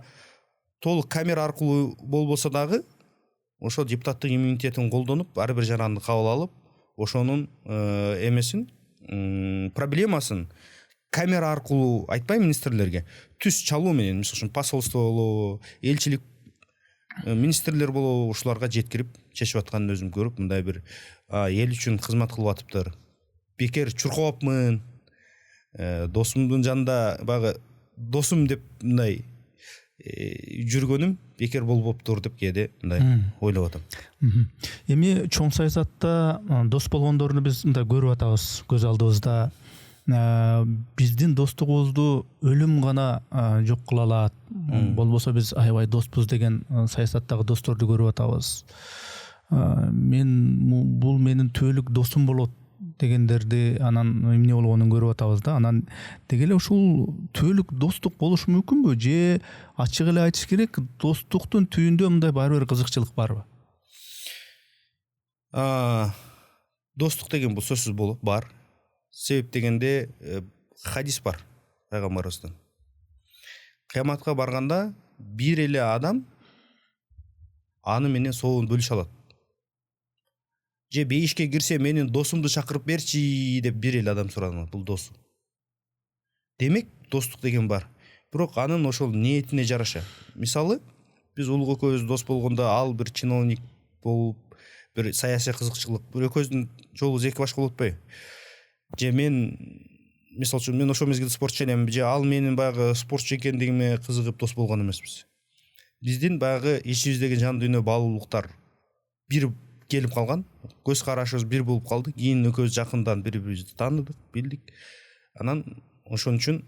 [SPEAKER 2] толук камера аркылуу болбосо дагы ошол депутаттык иммунитетин колдонуп, ар бир жаранды кабыл алып, ошонун эмесин, проблемасын камера аркылуу айтпай министрлерге, түз чалуу менен, мисалы үчүн посольство болобу, элчилик министрлер болобу, ушуларга жеткирип чечип атканын өзүм көрүп, мындай бир эл үчүн кызмат кылып атыптыр. Бекер чуркабапмын. Досумдун жанында баягы досум деп мындай жүргөнүм бекер болбоптур деп кээде мындай ойлоп атам.
[SPEAKER 1] Эми чоң саясатта дос болгондорду биз мындай көрүп атабыз көз алдыбызда. Биздин достугубузду өлүм гана жок кыла алат. Болбосо биз аябай доспуз деген саясаттагы досторду көрүп атабыз. Бул менин түбөлүк досум болот дегендерди анан эмне болгонун көрүп атабыз да. Анан деги эле ушул түбөлүк достук болушу мүмкүнбү? Же ачык эле айтыш керек, достуктун түбүндө мындай баары бир кызыкчылык барбы?
[SPEAKER 2] Достук деген бул сөзсүз болуп бар. Себеп дегенде хадис бар пайгамбарыбыздан. Кыяматка барганда бир эле адам аны менен соогун бөлүшө алат. Же бейишке кирсе менин досумду чакырып берчи деп бир эле адам суранат, бул досу. Демек достук деген бар. Бирок анын ошол ниетине жараша. Мисалы, биз Улук экөөбүз дос болгондо ал бир чиновник болуп, бир саясий кызыкчылык, бир экөөбүздүн жолубуз эки башка болуп атпайбы? Же мен, мисалы үчүн, мен ошол мезгилде спортчу элем, же ал менин баягы спортчу экендигиме кызыгып дос болгон эмеспиз. Биздин баягы ичибиздеги жан дүйнө баалуулуктар бир келип калган, көз карашыбыз бир болуп калды. Кийин экөөбүз жакындан бири-бирибизди тааныдык, билдик. Анан ошон үчүн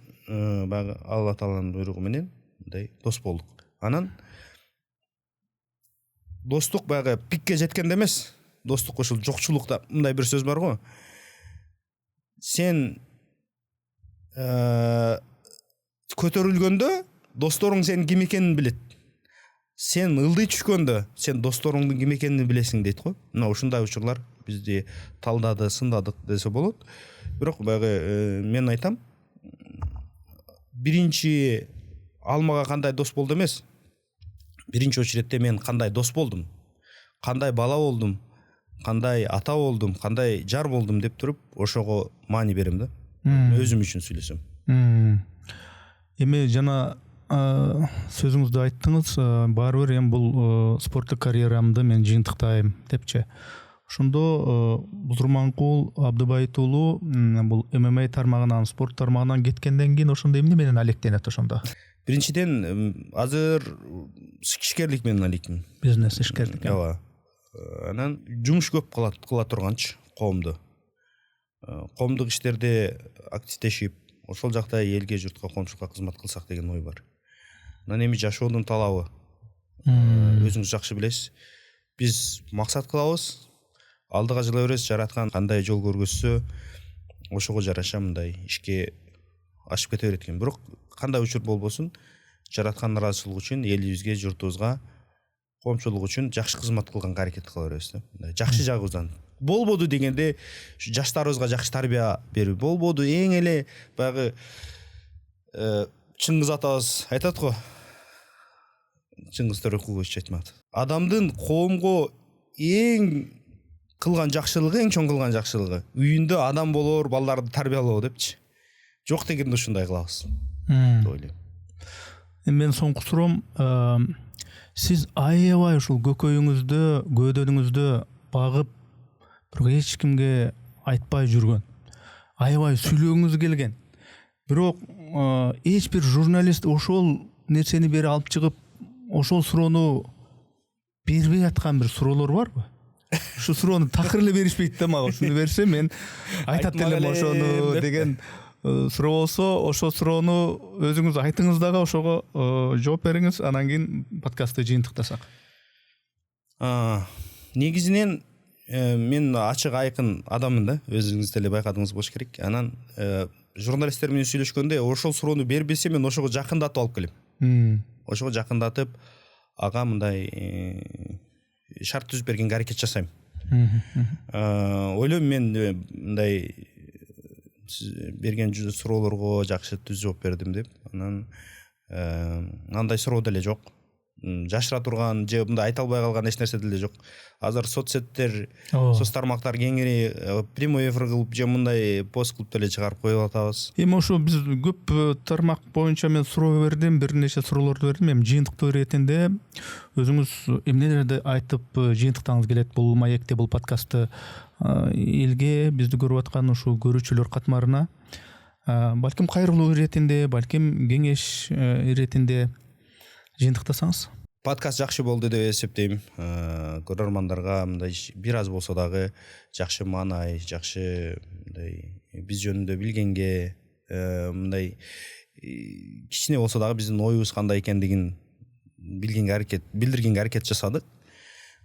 [SPEAKER 2] баягы Алла Тааланын буйругу менен мындай дос болдук. Анан достук баягы пикке жеткенде эмес. Достук ошол жокчулукта мындай бир сөз бар го. Сен көтөрүлгөндө досторуң сенин ким экенин билет. Сен ылдый түшкөндө сен досторуңдун ким экенин билесиң дейт го. Мына ушундай учурлар бизди талдады, сындадык десе болот. Бирок баягы мен айтам, биринчи алмага кандай дос болду эмес. Биринчи очередте мен кандай дос болдум, кандай бала болдум, кандай ата болдум, кандай жар болдум деп туруп ошого маани берем да. Өзүм үчүн сүйлөсөм.
[SPEAKER 1] Эми жана сөзүңүздү айттыңыз, баары бир эми бул спорттук карьерамды мен жыйынтыктайм депчи. Ошондо Бузурманкул Абдыбайыт уулу бул ММА тармагынан, спорт тармагынан кеткенден кийин ошондо эмне менен алектенет ошондо?
[SPEAKER 2] Биринчиден азыр ишкерлик менен алектим.
[SPEAKER 1] Бизнес, ишкерлик.
[SPEAKER 2] Ооба. Анан жумуш көп кыла турганчы коомдо. Коомдук иштерде активдешип, ошол жакта элге, журтка, коомчулукка кызмат кылсак деген ой бар. Анан эми жашоонун талабы. Өзүңүз жакшы билесиз. Биз максат кылабыз. алдыга жыла беребиз, жараткан кандай жол көргөзсө ошого жараша мындай ишке ашып кете берет экен. Бирок кандай учур болбосун, жараткан ыраазычылык үчүн элибизге, журтубузга, коомчулук үчүн жакшы кызмат кылганга аракет кыла беребиз да. Мындай жакшы жагыбыздан. Болбоду дегенде жаштарыбызга жакшы тарбия берүү болбоду. Эң эле баягы Чыңгыз атабыз айтат го. Чыңгыз Төрөкулович айтмат. Адамдын коомго эң кылган жакшылыгы, эң чоң кылган жакшылыгы үйүндө адам болоор, балдарды тарбиялоо депчи. Жок дегенде ушундай кылабыз деп ойлойм.
[SPEAKER 1] Мен соңку суроом, сиз аябай ушул көкөйүңүздө, көөдөнүңүздө багып, бирок эч кимге айтпай жүргөн, аябай сүйлөгүңүз келген. Бирок эч бир журналист ошол нерсени бери алып чыгып, ошол суроону бербей аткан бир суроолор барбы? Ушу суроону такыр эле беришпейт да мага. Ушуну берсе мен айтат элем ошону деген суроо болсо, ошол суроону өзүңүз айтыңыз дагы, ошого жооп бериңиз, анан кийин подкастты жыйынтыктасак.
[SPEAKER 2] Негизинен мен ачык айкын адаммын да, өзүңүз деле байкадыңыз болуш керек. Анан журналисттер менен сүйлөшкөндө ошол суроону бербесе мен ошого жакындатып алып келем. Ошого жакындатып ага мындай шарт түзүп бергенге аракет жасайм. Ойлойм мен мындай берген суроолорго жакшы түз жооп бердим деп. Анан андай суроо деле жок. Жашыра турган же мындай айта албай калган эч нерсе деле жок. Азыр соцсеттер, соц тармактар кеңири прямой эфир кылып же мындай пост кылып деле чыгарып коюп атабыз.
[SPEAKER 1] Эми ошо биз көп тармак боюнча мен суроо бердим, бир нече суроолорду бердим. Эми жыйынтыктоо иретинде өзүңүз эмнелерди айтып жыйынтыктагыңыз келет бул маекте, бул подкастты элге, бизди көрүп аткан ушул көрүүчүлөр катмарына балким кайрылуу иретинде, балким кеңеш иретинде жыйынтыктасаңыз.
[SPEAKER 2] Подкаст жакшы болду деп эсептейм. Көрөрмандарга мындай бир аз болсо дагы жакшы маанай, жакшы мындай биз жөнүндө билгенге, мындай кичине болсо дагы биздин оюбуз кандай экендигин билдиргенге аракет жасадык.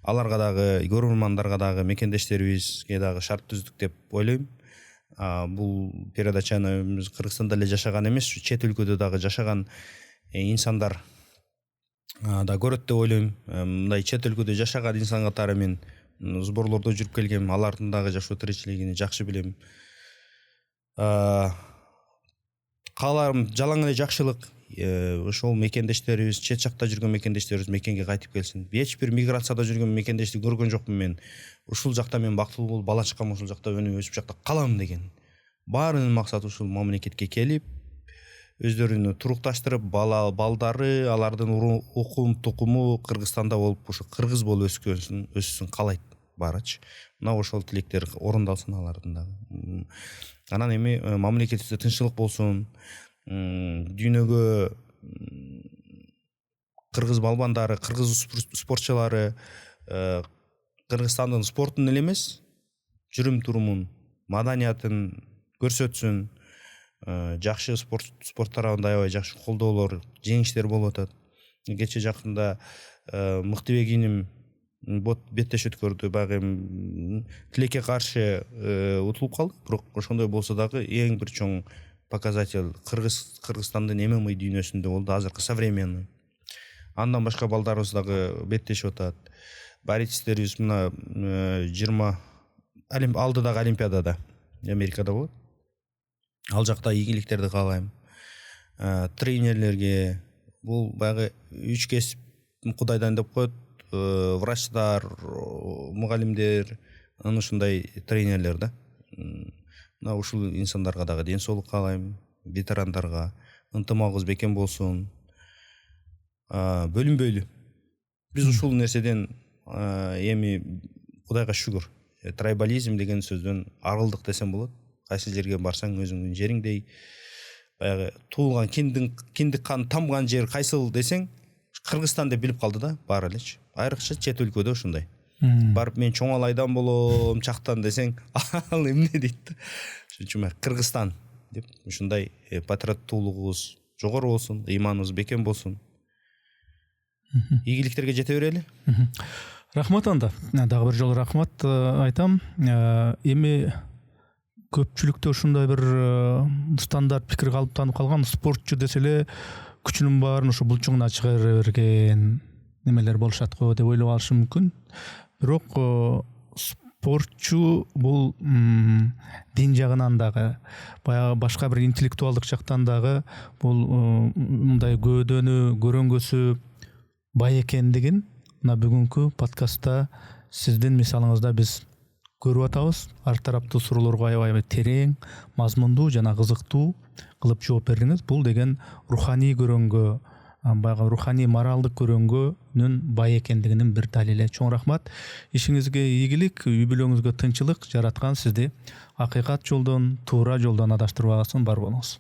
[SPEAKER 2] Аларга дагы, көрөрмандарга дагы, мекендештерибизге дагы шарт түздүк деп ойлойм. Бул передачаны биз Кыргызстанда эле жашаган эмес, чет өлкөдө дагы жашаган инсандар да көрөт деп ойлойм. Мындай чет өлкөдө жашаган инсан катары мен сборлордо жүрүп келгем, алардын дагы жашоо тиричилигин жакшы билем. Кааларым жалаң эле жакшылык ошол мекендештерибиз, чет жакта жүргөн мекендештерибиз мекенге кайтып келсин. Эч бир миграцияда жүргөн мекендешти көргөн жокмун мен. Ушул жакта мен бактылуу болуп, бала чакам ушул жакта өнүп өсүп жакта калам деген. Баарынын максаты ушул мамлекетке келип, өздөрүнү турукташтырып, балдары, алардын укум тукуму Кыргызстанда болуп, ушу кыргыз болуп өссүн каалайт баарычы. Мына ошол тилектер орундалсын алардын дагы. Анан эми мамлекетибизде тынччылык болсун, дүйнөгө кыргыз балбандары, кыргыз спортчулары Кыргызстандын спортун эле эмес, жүрүм турумун, маданиятын көрсөтсүн. Жакшы спорт тарабында аябай жакшы колдоолор, жеңиштер болуп атат. Кече жакында Мыктыбек иним беттеш өткөрдү, баягы Тилекке каршы утулуп калды. Бирок ошондой болсо дагы эң бир чоң показатель Кыргызстандын ММА дүйнөсүндө болду, азыркы современный. Андан башка балдарыбыз дагы беттешип атат. Баристтерибиз мына 20 алдыдагы Олимпиадада Америкада болот. Ал жакта ийгиликтерди каалайм. Тренерлерге бул баягы үч кесип кудайдан деп коет, врачтар, мугалимдер, анан ушундай тренерлер да. Мына ушул инсандарга дагы ден соолук каалайм, ветерандарга ынтымагыбыз бекем болсун. Бөлүнбөйлү. Биз ушул нерседен эми кудайга шүгүр, трайбализм деген сөздөн арылдык десем болот. Кайсы жерге барсаң өзүңдүн жериңдей, баягы туулган киндик кан тамган жер кайсыл десең, Кыргызстан деп билип калды да баары элечи. Айрыкча чет өлкөдө ушундай. Барып мен Чоңалайдан болом, Чактан десең, ал эмне дейт да. Ошон үчүн Кыргызстан деп ушундай патриоттуулугубуз жогору болсун, ыйманыбыз бекем болсун. Ийгиликтерге жете берели.
[SPEAKER 1] Рахмат анда. Дагы бир жолу рахмат айтам. Эми көпчүлүктө ушундай бир стандарт пикир калыптанып калган, спортчу десе эле күчүнүн баарын ушу булчуңуна чыгара берген немелер болушат го деп ойлоп алышы мүмкүн. Бирок спортчу бул дин жагынан дагы, баягы башка бир интеллектуалдык жактан дагы бул мындай көөдөнү, көрөңгөсү бай экендигин мына бүгүнкү подкастта сиздин мисалыңызда биз көрүп атабыз. Ар тараптуу суроолорго аябай терең, мазмундуу жана кызыктуу кылып жооп бердиңиз. Бул деген руханий көрөңгө, баягы руханий моралдык көрөңгөнүн бай экендигинин бир далили. Чоң рахмат. Ишиңизге ийгилик, үй бүлөңүзгө тынчылык жараткан сизди акыйкат жолдон, туура жолдон адаштырбагасын бар болуңуз.